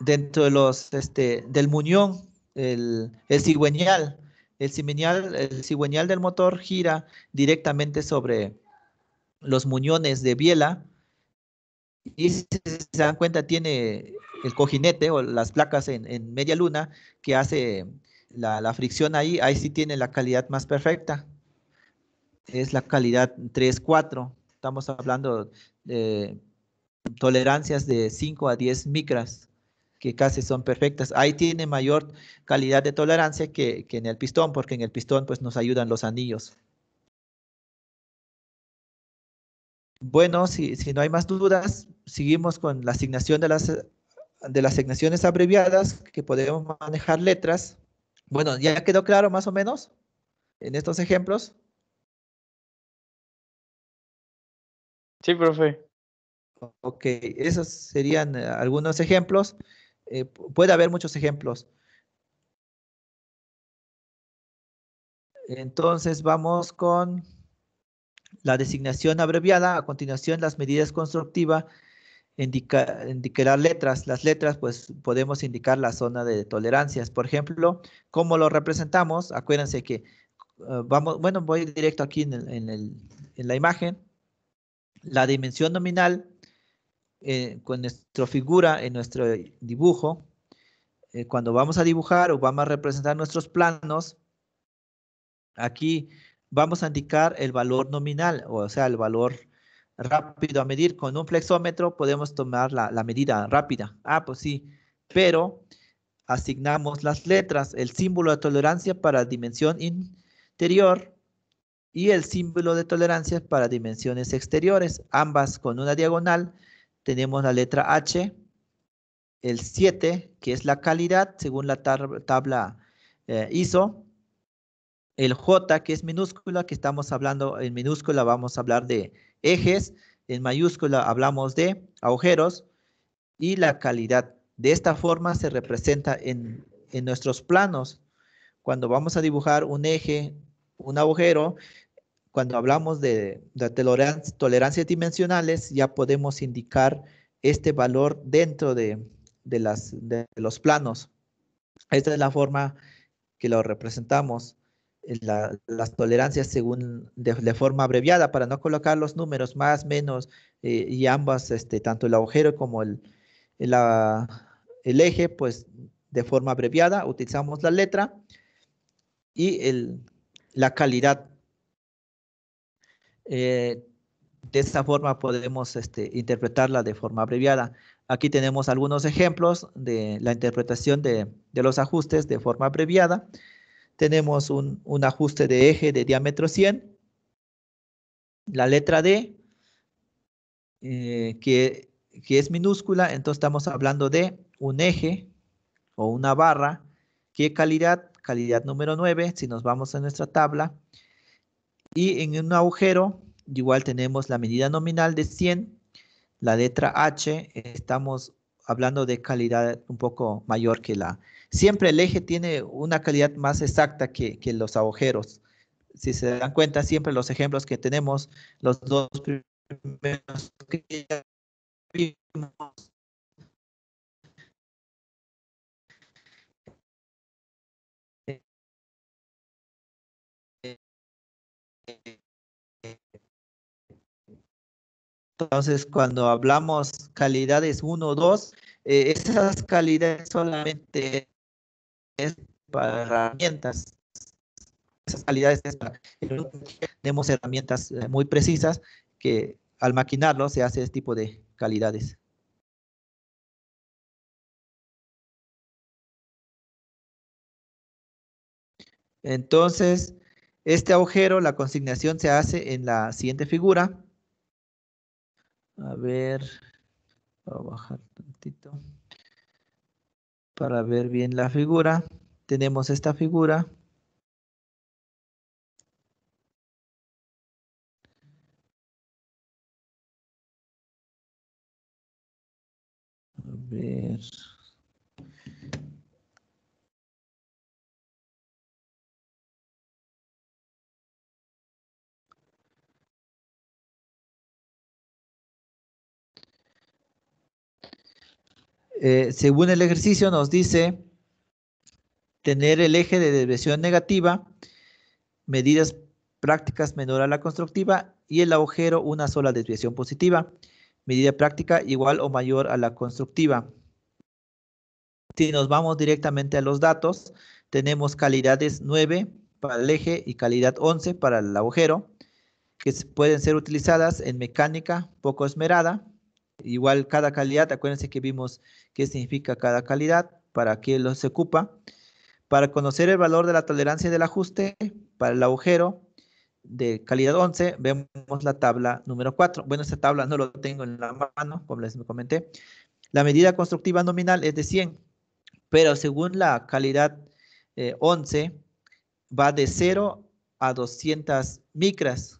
A: dentro de los, del muñón, el cigüeñal, el cigüeñal del motor gira directamente sobre los muñones de biela y si se dan cuenta tiene el cojinete o las placas en media luna que hace la fricción ahí sí tiene la calidad más perfecta, es la calidad 3-4, estamos hablando de tolerancias de 5 a 10 micras, que casi son perfectas. Ahí tiene mayor calidad de tolerancia que en el pistón, porque en el pistón pues nos ayudan los anillos. Bueno, si no hay más dudas, seguimos con la asignación de las asignaciones abreviadas, que podemos manejar letras. Bueno, ¿ya quedó claro más o menos en estos ejemplos?
C: Sí, profe.
A: Ok, esos serían algunos ejemplos. Puede haber muchos ejemplos. Entonces vamos con la designación abreviada. A continuación, las medidas constructivas indicará letras. Las letras, pues podemos indicar la zona de tolerancias. Por ejemplo, ¿cómo lo representamos? Acuérdense que vamos, bueno, voy directo aquí en la imagen. La dimensión nominal con nuestra figura, en nuestro dibujo, cuando vamos a dibujar o vamos a representar nuestros planos, aquí vamos a indicar el valor nominal, o sea, el valor rápido a medir. Con un flexómetro podemos tomar la medida rápida. Ah, pues sí, pero asignamos las letras, el símbolo de tolerancia para dimensión interior y el símbolo de tolerancia para dimensiones exteriores, ambas con una diagonal. Tenemos la letra H, el 7, que es la calidad según la tabla ISO, el J, que es minúscula, que estamos hablando en minúscula, vamos a hablar de ejes, en mayúscula hablamos de agujeros y la calidad. De esta forma se representa en nuestros planos. Cuando vamos a dibujar un eje, un agujero, cuando hablamos de tolerancias dimensionales, ya podemos indicar este valor dentro de los planos. Esta es la forma que lo representamos, las tolerancias según de forma abreviada para no colocar los números más, menos y ambas, tanto el agujero como el eje, pues de forma abreviada utilizamos la letra y la calidad. De esta forma podemos interpretarla de forma abreviada. Aquí tenemos algunos ejemplos de la interpretación de los ajustes de forma abreviada. Tenemos un ajuste de eje de diámetro 100, la letra D, que es minúscula, entonces estamos hablando de un eje o una barra. ¿Qué calidad? Calidad número 9, si nos vamos a nuestra tabla. Y en un agujero, igual tenemos la medida nominal de 100, la letra H, estamos hablando de calidad un poco mayor que Siempre el eje tiene una calidad más exacta que los agujeros. Si se dan cuenta, siempre los ejemplos que tenemos, los dos primeros que ya vimos, entonces, cuando hablamos calidades 1 o 2, esas calidades solamente es para herramientas. Esas calidades es para tenemos herramientas muy precisas que al maquinarlo se hace este tipo de calidades. Entonces, este agujero, la consignación se hace en la siguiente figura. A ver, voy a bajar tantito para ver bien la figura. Tenemos esta figura. A ver. Según el ejercicio nos dice tener el eje de desviación negativa, medidas prácticas menor a la constructiva y el agujero una sola desviación positiva, medida práctica igual o mayor a la constructiva. Si nos vamos directamente a los datos, tenemos calidades 9 para el eje y calidad 11 para el agujero, que pueden ser utilizadas en mecánica poco esmerada. Igual cada calidad, acuérdense que vimos qué significa cada calidad, para qué se ocupa. Para conocer el valor de la tolerancia del ajuste para el agujero de calidad 11, vemos la tabla número 4. Bueno, esta tabla no lo tengo en la mano, como les comenté. La medida constructiva nominal es de 100, pero según la calidad 11, va de 0 a 200 micras,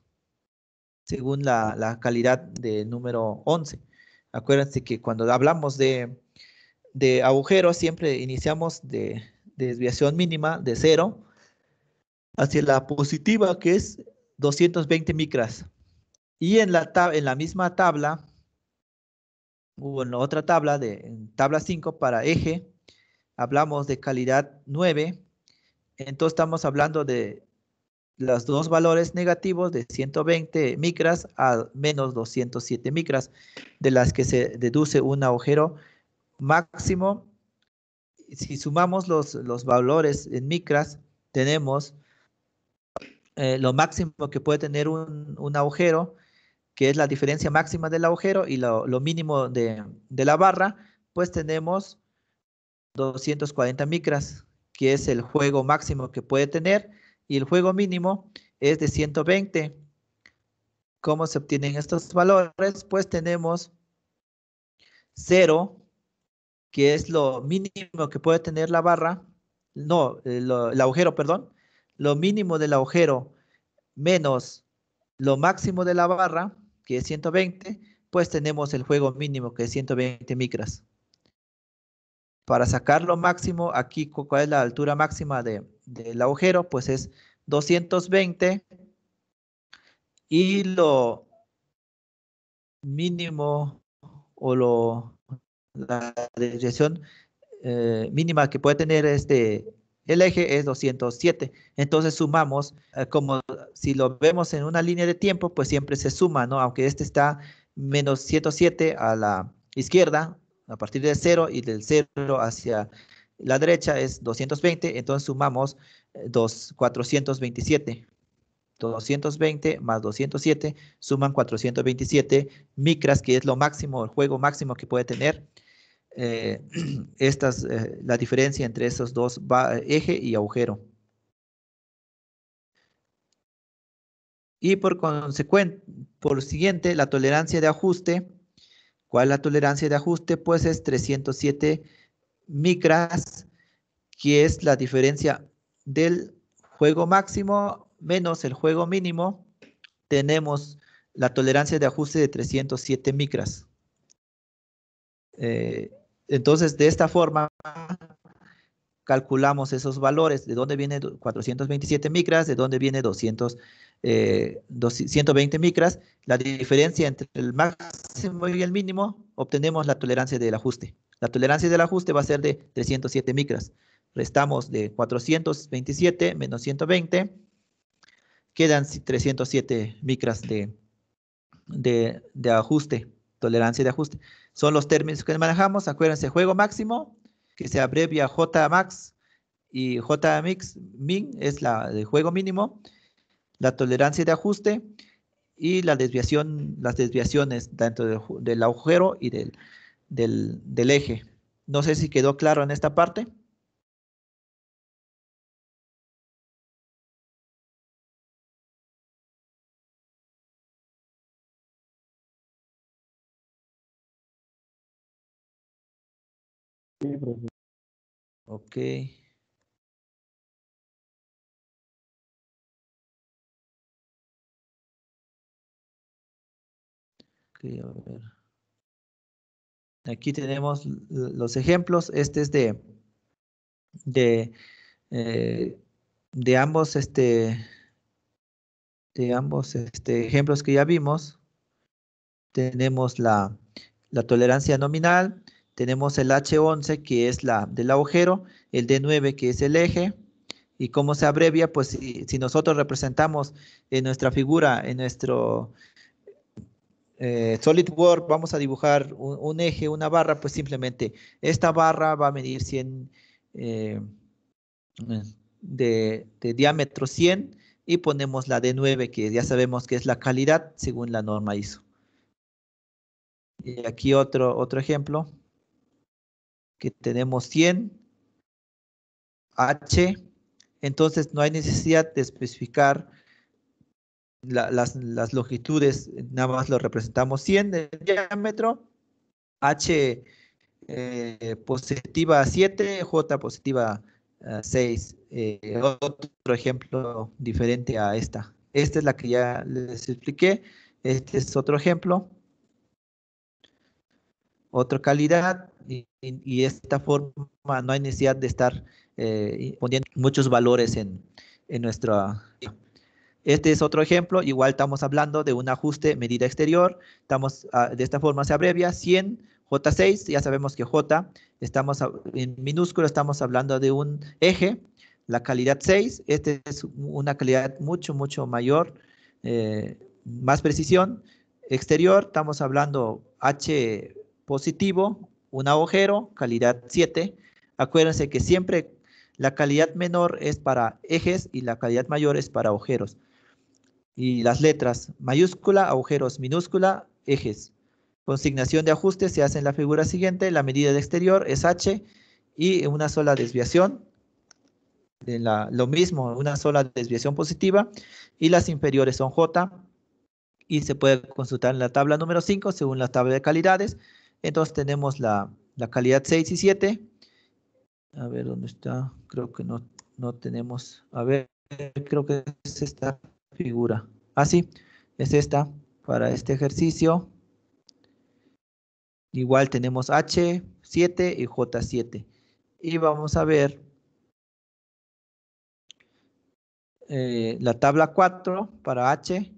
A: según la calidad de número 11. Acuérdense que cuando hablamos de agujeros, siempre iniciamos de desviación mínima de 0 hacia la positiva, que es 220 micras. Y en la misma tabla, o en la otra tabla, en tabla 5 para eje, hablamos de calidad 9. Entonces estamos hablando de los dos valores negativos de 120 micras a menos 207 micras, de las que se deduce un agujero máximo. Si sumamos los valores en micras, tenemos lo máximo que puede tener un agujero, que es la diferencia máxima del agujero, y lo mínimo de la barra, pues tenemos 240 micras, que es el juego máximo que puede tener, y el juego mínimo es de 120. ¿Cómo se obtienen estos valores? Pues tenemos 0, que es lo mínimo que puede tener la barra, no, el agujero, perdón, lo mínimo del agujero menos lo máximo de la barra, que es 120, pues tenemos el juego mínimo, que es 120 micras. Para sacar lo máximo, aquí, ¿cuál es la altura máxima del agujero? Pues es 220, y lo mínimo o la desviación mínima que puede tener el eje es 207. Entonces sumamos, como si lo vemos en una línea de tiempo, pues siempre se suma, ¿no? Aunque este está menos 107 a la izquierda, a partir de 0, y del 0 hacia la derecha es 220, entonces sumamos 427. 220 más 207 suman 427 micras, que es lo máximo, el juego máximo que puede tener la diferencia entre esos dos eje y agujero. Y por siguiente, la tolerancia de ajuste. ¿Cuál es la tolerancia de ajuste? Pues es 307 micras, que es la diferencia del juego máximo menos el juego mínimo. Tenemos la tolerancia de ajuste de 307 micras. Eh, entonces, de esta forma, calculamos esos valores, de dónde viene 427 micras, de dónde viene 120 micras, la diferencia entre el máximo y el mínimo, obtenemos la tolerancia del ajuste. La tolerancia del ajuste va a ser de 307 micras. Restamos de 427 menos 120, quedan 307 micras de ajuste, tolerancia de ajuste. Son los términos que manejamos. Acuérdense, juego máximo, que se abrevia Jmax, y Jmix min es la de juego mínimo, la tolerancia de ajuste y la desviación, las desviaciones dentro del agujero y del eje. No sé si quedó claro en esta parte.
C: Sí, profesor.
A: Ok. Ok, a ver. Aquí tenemos los ejemplos. Este es de, eh, de ambos, ejemplos que ya vimos. Tenemos la tolerancia nominal, tenemos el H11 que es la del agujero, el D9 que es el eje, y cómo se abrevia, pues si nosotros representamos en nuestra figura, en nuestro SolidWorks, vamos a dibujar un eje, una barra, pues simplemente esta barra va a medir 100 eh, de diámetro 100 y ponemos la D9 que ya sabemos que es la calidad según la norma ISO. Y aquí otro ejemplo, que tenemos 100 H, entonces no hay necesidad de especificar las longitudes, nada más lo representamos 100 de diámetro, H positiva 7, J positiva 6. Otro ejemplo diferente a esta. Esta es la que ya les expliqué. Este es otro ejemplo. Otra calidad y de esta forma no hay necesidad de estar poniendo muchos valores en nuestra. Este es otro ejemplo, igual estamos hablando de un ajuste medida exterior, de esta forma se abrevia 100 J6, ya sabemos que J en minúsculo, estamos hablando de un eje, la calidad 6, este es una calidad mucho mayor, más precisión. Exterior, estamos hablando H positivo, un agujero, calidad 7. Acuérdense que siempre la calidad menor es para ejes y la calidad mayor es para agujeros. Y las letras mayúscula, agujeros minúscula, ejes. Consignación de ajuste se hace en la figura siguiente. La medida de exterior es H y una sola desviación. Lo mismo, una sola desviación positiva. Y las inferiores son J. Y se puede consultar en la tabla número 5 según la tabla de calidades. Entonces tenemos la calidad 6 y 7. A ver, ¿dónde está? Creo que no tenemos. A ver, creo que es esta figura. Ah, sí, es esta para este ejercicio. Igual tenemos H7 y J7. Y vamos a ver la tabla 4 para H.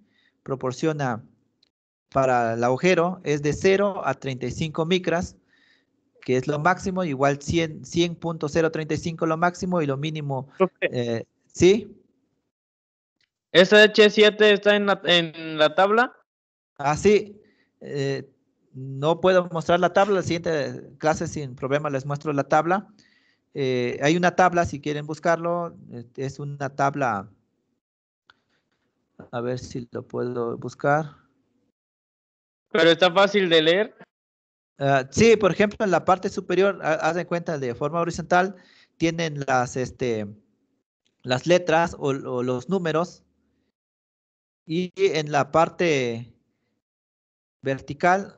A: Proporciona para el agujero es de 0 a 35 micras, que es lo máximo. Igual 100.035 lo máximo y lo mínimo.
C: Profe,
A: ¿Sí?
C: ¿esa H7 está en la tabla?
A: Ah, sí. No puedo mostrar la tabla. La siguiente clase sin problema les muestro la tabla. Hay una tabla, si quieren buscarlo. Es una tabla. A ver si lo puedo buscar.
C: Pero está fácil de leer.
A: Sí, por ejemplo, en la parte superior, haz de cuenta de forma horizontal, tienen las letras o los números. Y en la parte vertical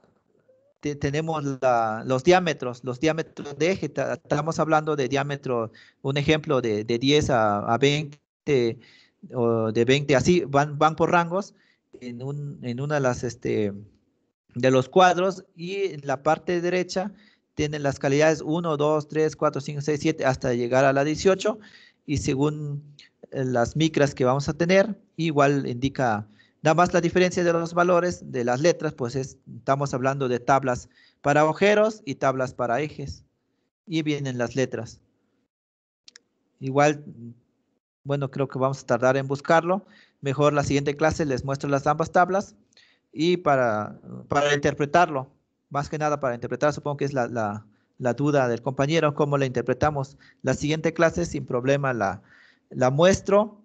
A: tenemos los diámetros de eje. Estamos hablando de diámetro, un ejemplo de 10 a 20 o de 20, así van por rangos en una de de los cuadros, y en la parte derecha tienen las calidades 1, 2, 3, 4, 5, 6, 7 hasta llegar a la 18, y según las micras que vamos a tener, igual indica. Nada más la diferencia de los valores de las letras, pues estamos hablando de tablas para agujeros y tablas para ejes. Y vienen las letras. Igual, bueno, creo que vamos a tardar en buscarlo. Mejor la siguiente clase les muestro las ambas tablas. Y para interpretarlo, más que nada para interpretar, supongo que es la duda del compañero, cómo la interpretamos. La siguiente clase sin problema la muestro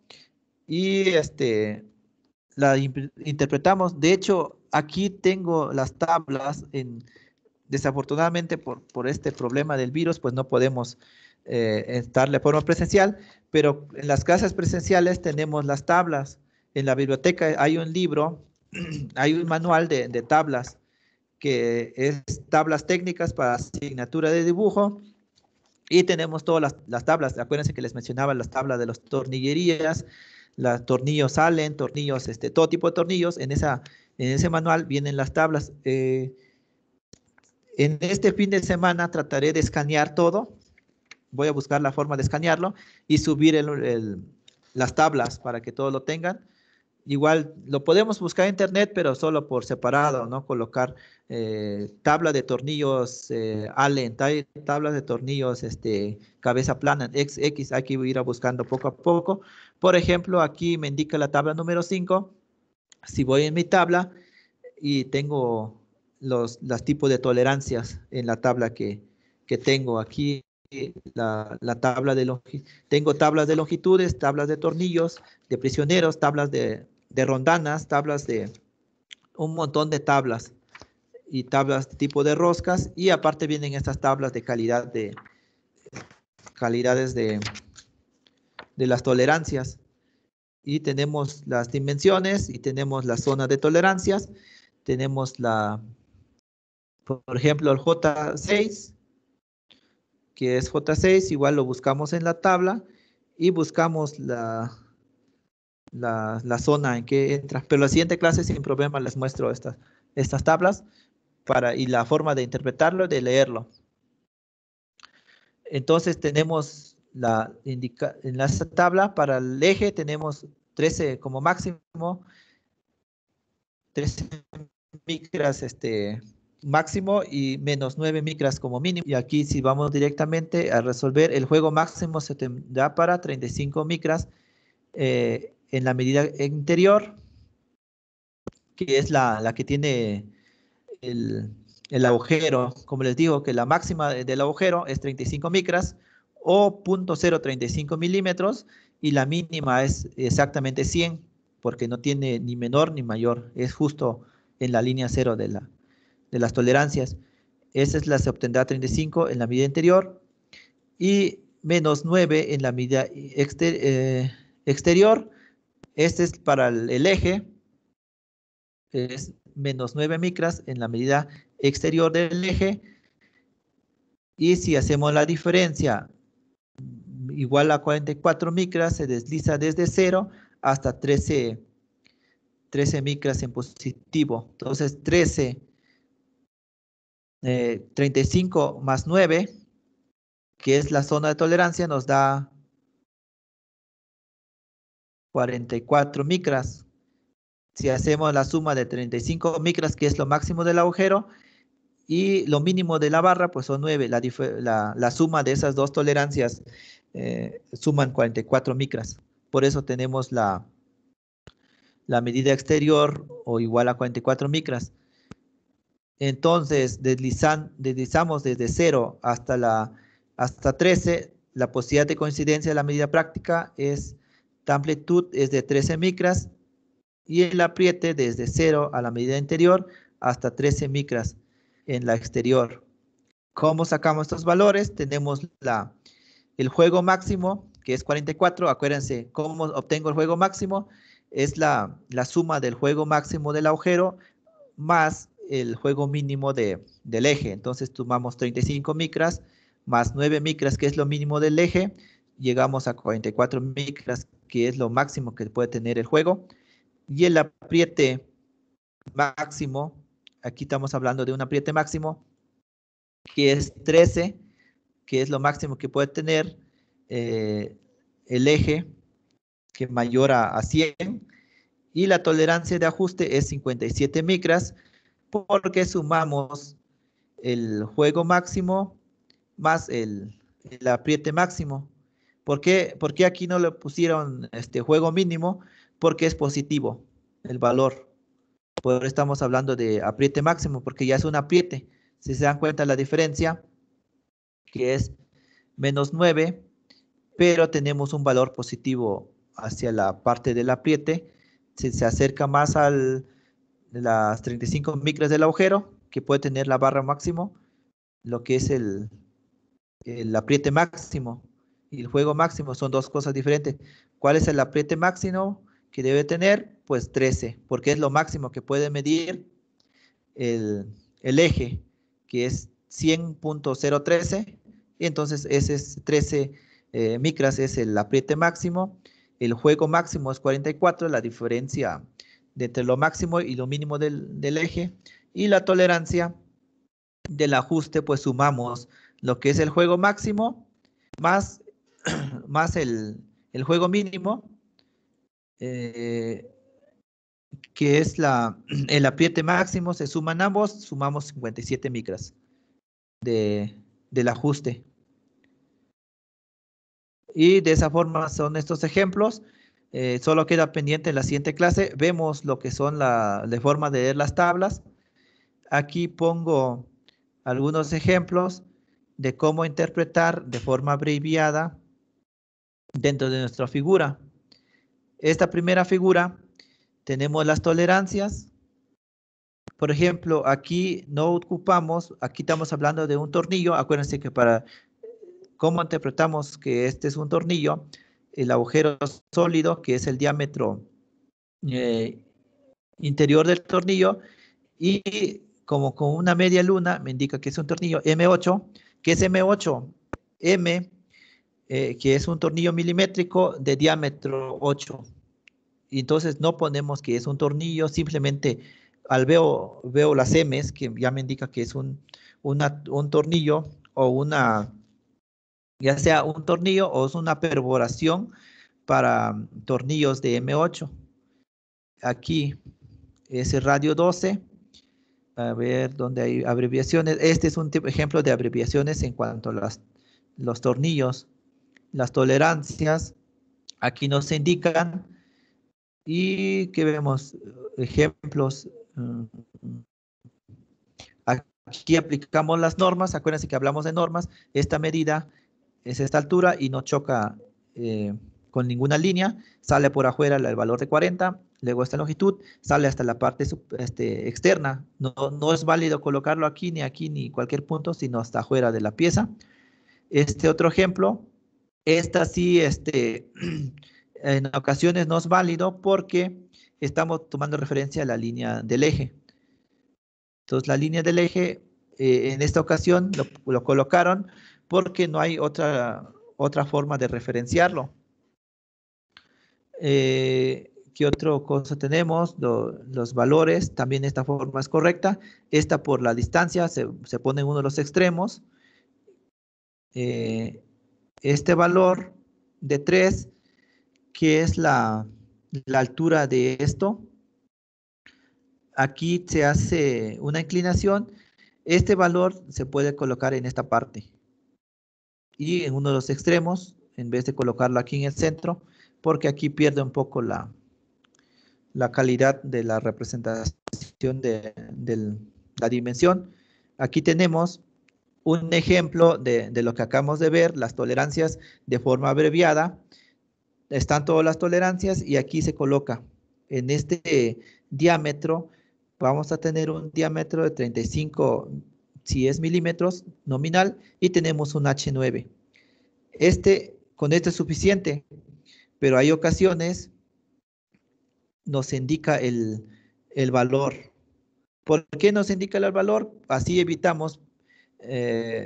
A: y la interpretamos. De hecho, aquí tengo las tablas. Desafortunadamente, por este problema del virus, pues no podemos estar de forma presencial, pero en las clases presenciales tenemos las tablas. En la biblioteca hay un libro, hay un manual de tablas, que es tablas técnicas para asignatura de dibujo. Y tenemos todas las tablas. Acuérdense que les mencionaba las tablas de las tornillerías, los tornillos Allen, tornillos, todo tipo de tornillos. En ese manual vienen las tablas. En este fin de semana trataré de escanear todo. Voy a buscar la forma de escanearlo y subir las tablas para que todos lo tengan. Igual lo podemos buscar en internet, pero solo por separado, ¿no? Colocar tabla de tornillos Allen, tablas de tornillos cabeza plana, X, hay que ir buscando poco a poco. Por ejemplo, aquí me indica la tabla número 5. Si voy en mi tabla y tengo los tipos de tolerancias en la tabla que tengo aquí, la tabla de tengo tablas de longitudes, tablas de tornillos, de prisioneros, tablas de rondanas, tablas de un montón de tablas y tablas de tipo de roscas, y aparte vienen estas tablas de calidades de las tolerancias, y tenemos las dimensiones y tenemos la zona de tolerancias. Tenemos por ejemplo, el J6, que es J6, igual lo buscamos en la tabla y buscamos la zona en que entra. Pero la siguiente clase sin problema les muestro estas tablas y la forma de interpretarlo, de leerlo. Entonces tenemos en esta tabla para el eje tenemos 13 como máximo, 13 micras máximo y menos 9 micras como mínimo. Y aquí si vamos directamente a resolver, el juego máximo se te da para 35 micras en la medida interior, que es la que tiene el agujero. Como les digo, que la máxima del agujero es 35 micras o 0.035 milímetros, y la mínima es exactamente 100, porque no tiene ni menor ni mayor, es justo en la línea cero de las tolerancias. Esa es se obtendrá 35 en la medida interior y menos 9 en la medida exterior. Este es para el eje, es menos 9 micras en la medida exterior del eje. Y si hacemos la diferencia igual a 44 micras, se desliza desde 0 hasta 13 micras en positivo. Entonces 35 más 9, que es la zona de tolerancia, nos da 44 micras. Si hacemos la suma de 35 micras, que es lo máximo del agujero, y lo mínimo de la barra, pues son 9. La suma de esas dos tolerancias suman 44 micras. Por eso tenemos la medida exterior o igual a 44 micras. Entonces, deslizamos desde 0 hasta 13. La posibilidad de coincidencia de la medida práctica es, la amplitud es de 13 micras y el apriete desde 0 a la medida interior hasta 13 micras en la exterior. ¿Cómo sacamos estos valores? Tenemos el juego máximo, que es 44. Acuérdense, ¿cómo obtengo el juego máximo? Es la suma del juego máximo del agujero más el juego mínimo del eje. Entonces tomamos 35 micras más 9 micras, que es lo mínimo del eje. Llegamos a 44 micras, que es lo máximo que puede tener el juego. Y el apriete máximo, aquí estamos hablando de un apriete máximo, que es 13, que es lo máximo que puede tener el eje, que es mayor a 100. Y la tolerancia de ajuste es 57 micras, porque sumamos el juego máximo más el apriete máximo. ¿Por qué aquí no le pusieron juego mínimo? Porque es positivo el valor. Por eso estamos hablando de apriete máximo, porque ya es un apriete. Si se dan cuenta la diferencia, que es menos 9, pero tenemos un valor positivo hacia la parte del apriete. Se acerca más a las 35 micras del agujero, que puede tener la barra máximo, lo que es el apriete máximo y el juego máximo son dos cosas diferentes. ¿Cuál es el apriete máximo que debe tener? Pues 13, porque es lo máximo que puede medir el eje, que es 100.013, y entonces ese es 13 micras es el apriete máximo, el juego máximo es 44, la diferencia de entre lo máximo y lo mínimo del eje, y la tolerancia del ajuste, pues sumamos lo que es el juego máximo más, más el juego mínimo, que es el apriete máximo, se suman ambos, sumamos 57 micras del ajuste. Y de esa forma son estos ejemplos. Solo queda pendiente en la siguiente clase. Vemos lo que son la forma de leer las tablas. Aquí pongo algunos ejemplos de cómo interpretar de forma abreviada dentro de nuestra figura. Esta primera figura tenemos las tolerancias. Por ejemplo, aquí no ocupamos, aquí estamos hablando de un tornillo. Acuérdense que para cómo interpretamos que este es un tornillo, el agujero sólido, que es el diámetro interior del tornillo, y como con una media luna me indica que es un tornillo M8, que es M8, M, que es un tornillo milimétrico de diámetro 8. Y entonces no ponemos que es un tornillo, simplemente al veo las M's, que ya me indica que es un tornillo o ya sea un tornillo o es una perforación para tornillos de M8. Aquí es el radio 12. A ver dónde hay abreviaciones. Este es un ejemplo de abreviaciones en cuanto a los tornillos, las tolerancias. Aquí nos indican. Y que vemos ejemplos. Aquí aplicamos las normas. Acuérdense que hablamos de normas. Esta medida es esta altura y no choca con ninguna línea. Sale por afuera el valor de 40. Luego esta longitud sale hasta la parte externa. No es válido colocarlo aquí, ni cualquier punto, sino hasta afuera de la pieza. Este otro ejemplo. Esta sí, en ocasiones no es válido porque estamos tomando referencia a la línea del eje. Entonces, la línea del eje, en esta ocasión lo colocaron porque no hay otra forma de referenciarlo. ¿Qué otra cosa tenemos? Los valores, también esta forma es correcta. Esta por la distancia se pone en uno de los extremos. Este valor de 3, que es la altura de esto. Aquí se hace una inclinación. Este valor se puede colocar en esta parte. Y en uno de los extremos, en vez de colocarlo aquí en el centro, porque aquí pierde un poco la calidad de la representación de la dimensión. Aquí tenemos un ejemplo de lo que acabamos de ver, las tolerancias de forma abreviada. Están todas las tolerancias y aquí se coloca en este diámetro. Vamos a tener un diámetro de 35, si es milímetros nominal, y tenemos un H9. Con este es suficiente, pero hay ocasiones nos indica el valor. ¿Por qué nos indica el valor? Así evitamos,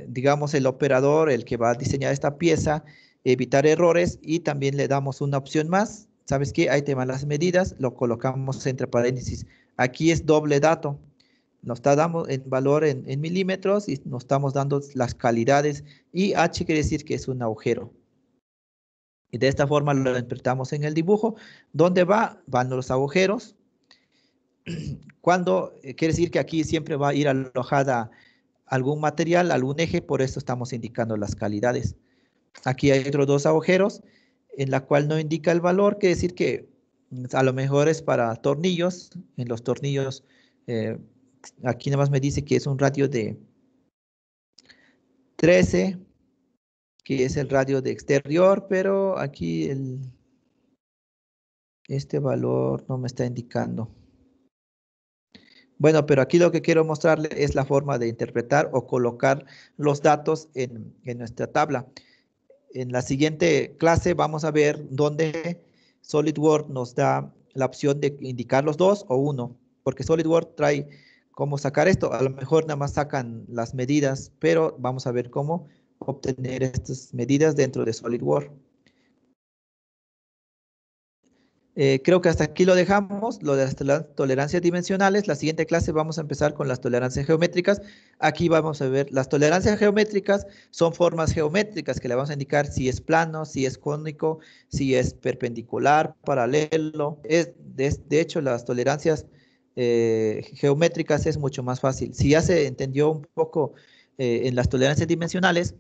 A: digamos, el operador, el que va a diseñar esta pieza, evitar errores, y también le damos una opción más. ¿Sabes qué? Ahí te van las medidas, lo colocamos entre paréntesis. Aquí es doble dato. Nos está dando el valor en milímetros y nos estamos dando las calidades, y H quiere decir que es un agujero. Y de esta forma lo interpretamos en el dibujo. ¿Dónde van los agujeros? Cuando quiere decir que aquí siempre va a ir alojada algún material, algún eje, por eso estamos indicando las calidades. Aquí hay otros dos agujeros, en la cual no indica el valor, quiere decir que a lo mejor es para tornillos. En los tornillos, aquí nada más me dice que es un radio de 13, que es el radio de exterior, pero aquí este valor no me está indicando. Bueno, pero aquí lo que quiero mostrarle es la forma de interpretar o colocar los datos en nuestra tabla. En la siguiente clase vamos a ver dónde SolidWorks nos da la opción de indicar los dos o uno, porque SolidWorks trae cómo sacar esto. A lo mejor nada más sacan las medidas, pero vamos a ver cómo obtener estas medidas dentro de SolidWorks. Creo que hasta aquí lo dejamos, lo de las tolerancias dimensionales. La siguiente clase vamos a empezar con las tolerancias geométricas. Aquí vamos a ver, las tolerancias geométricas son formas geométricas que le vamos a indicar si es plano, si es cónico, si es perpendicular, paralelo. De hecho, las tolerancias geométricas es mucho más fácil. Si ya se entendió un poco en las tolerancias dimensionales,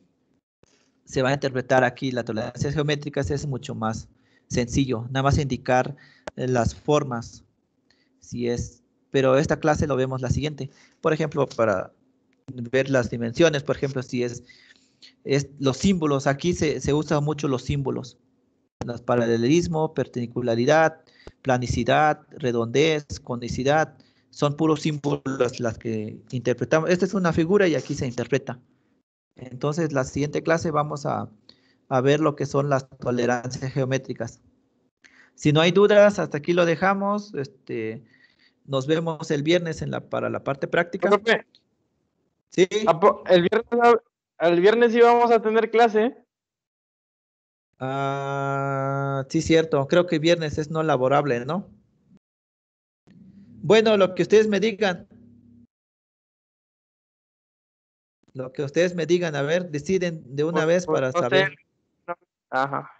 A: se va a interpretar aquí las tolerancias geométricas, es mucho más sencillo, nada más indicar las formas, si es, pero esta clase lo vemos la siguiente. Por ejemplo, para ver las dimensiones, por ejemplo, si es los símbolos, aquí se usan mucho los símbolos, los paralelismo, perpendicularidad, planicidad, redondez, conicidad, son puros símbolos las que interpretamos. Esta es una figura y aquí se interpreta. Entonces, la siguiente clase vamos a ver lo que son las tolerancias geométricas. Si no hay dudas, hasta aquí lo dejamos. Nos vemos el viernes para la parte práctica.
C: Profe,
A: Sí.
C: El viernes sí vamos a tener clase.
A: Sí, cierto. Creo que viernes es no laborable, ¿no? Bueno, lo que ustedes me digan. Lo que ustedes me digan, a ver, deciden de una vez para
C: No sé.
A: saber.
C: Ajá.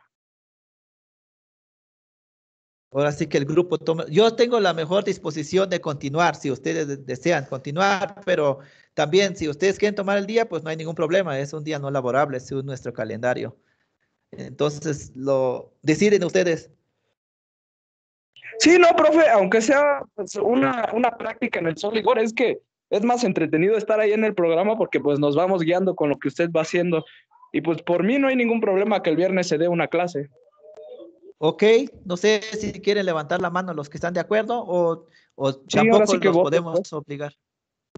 A: Ahora sí que el grupo toma. Yo tengo la mejor disposición de continuar si ustedes desean continuar, pero también si ustedes quieren tomar el día, pues no hay ningún problema. Es un día no laborable, es nuestro calendario. Entonces, lo deciden ustedes.
B: Sí, no, profe, aunque sea pues, una práctica en el SolidWorks, es que es más entretenido estar ahí en el programa porque pues nos vamos guiando con lo que usted va haciendo. Y pues por mí no hay ningún problema que el viernes se dé una clase.
A: Ok, no sé si quieren levantar la mano los que están de acuerdo o
B: Sí, ahora
A: tampoco
B: sí que
A: los
B: voto,
A: podemos
B: pues.
A: obligar.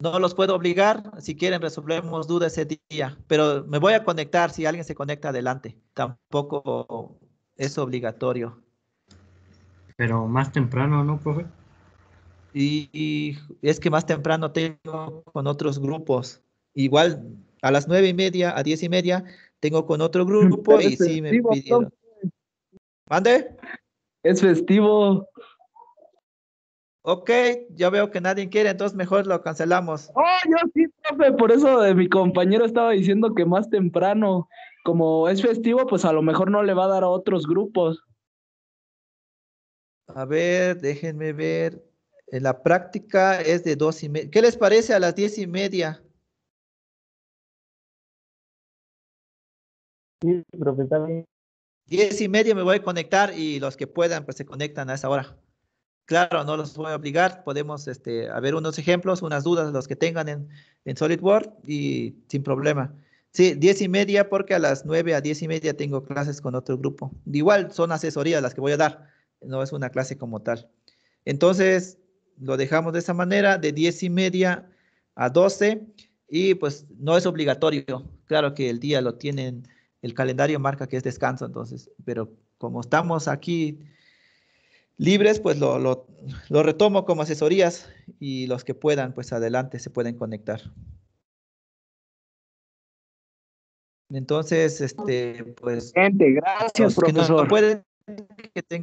A: No los puedo obligar, si quieren resolvemos dudas ese día, pero me voy a conectar, si alguien se conecta adelante, tampoco es obligatorio.
D: Pero más temprano, ¿no, profe?
A: Y es que más temprano tengo con otros grupos, igual a las 9:30, a 10:30, tengo con otro grupo
B: Pero
A: y
B: es
A: sí me
B: festivo,
A: pidieron. ¿Mande?
B: es festivo.
A: Ok, yo veo que nadie quiere, entonces mejor lo cancelamos.
B: Oh, yo sí, profe, por eso de mi compañero estaba diciendo que más temprano, como es festivo, pues a lo mejor no le va a dar a otros grupos.
A: A ver, déjenme ver. En la práctica es de 2:30. ¿Qué les parece a las 10:30?
C: Sí, profe, está bien.
A: 10:30 me voy a conectar y los que puedan pues se conectan a esa hora. Claro, no los voy a obligar, podemos a ver unos ejemplos, unas dudas, los que tengan en SolidWorks y sin problema. Sí, 10:30 porque a las 9 a 10:30 tengo clases con otro grupo. Igual son asesorías las que voy a dar, no es una clase como tal. Entonces, lo dejamos de esa manera, de 10:30 a 12 y pues no es obligatorio. Claro que el día lo tienen, el calendario marca que es descanso, entonces, pero como estamos aquí libres, pues lo retomo como asesorías y los que puedan, pues adelante se pueden conectar. Entonces, pues
B: Gente, gracias,
A: los que no
B: profesor.
A: pueden, que tengan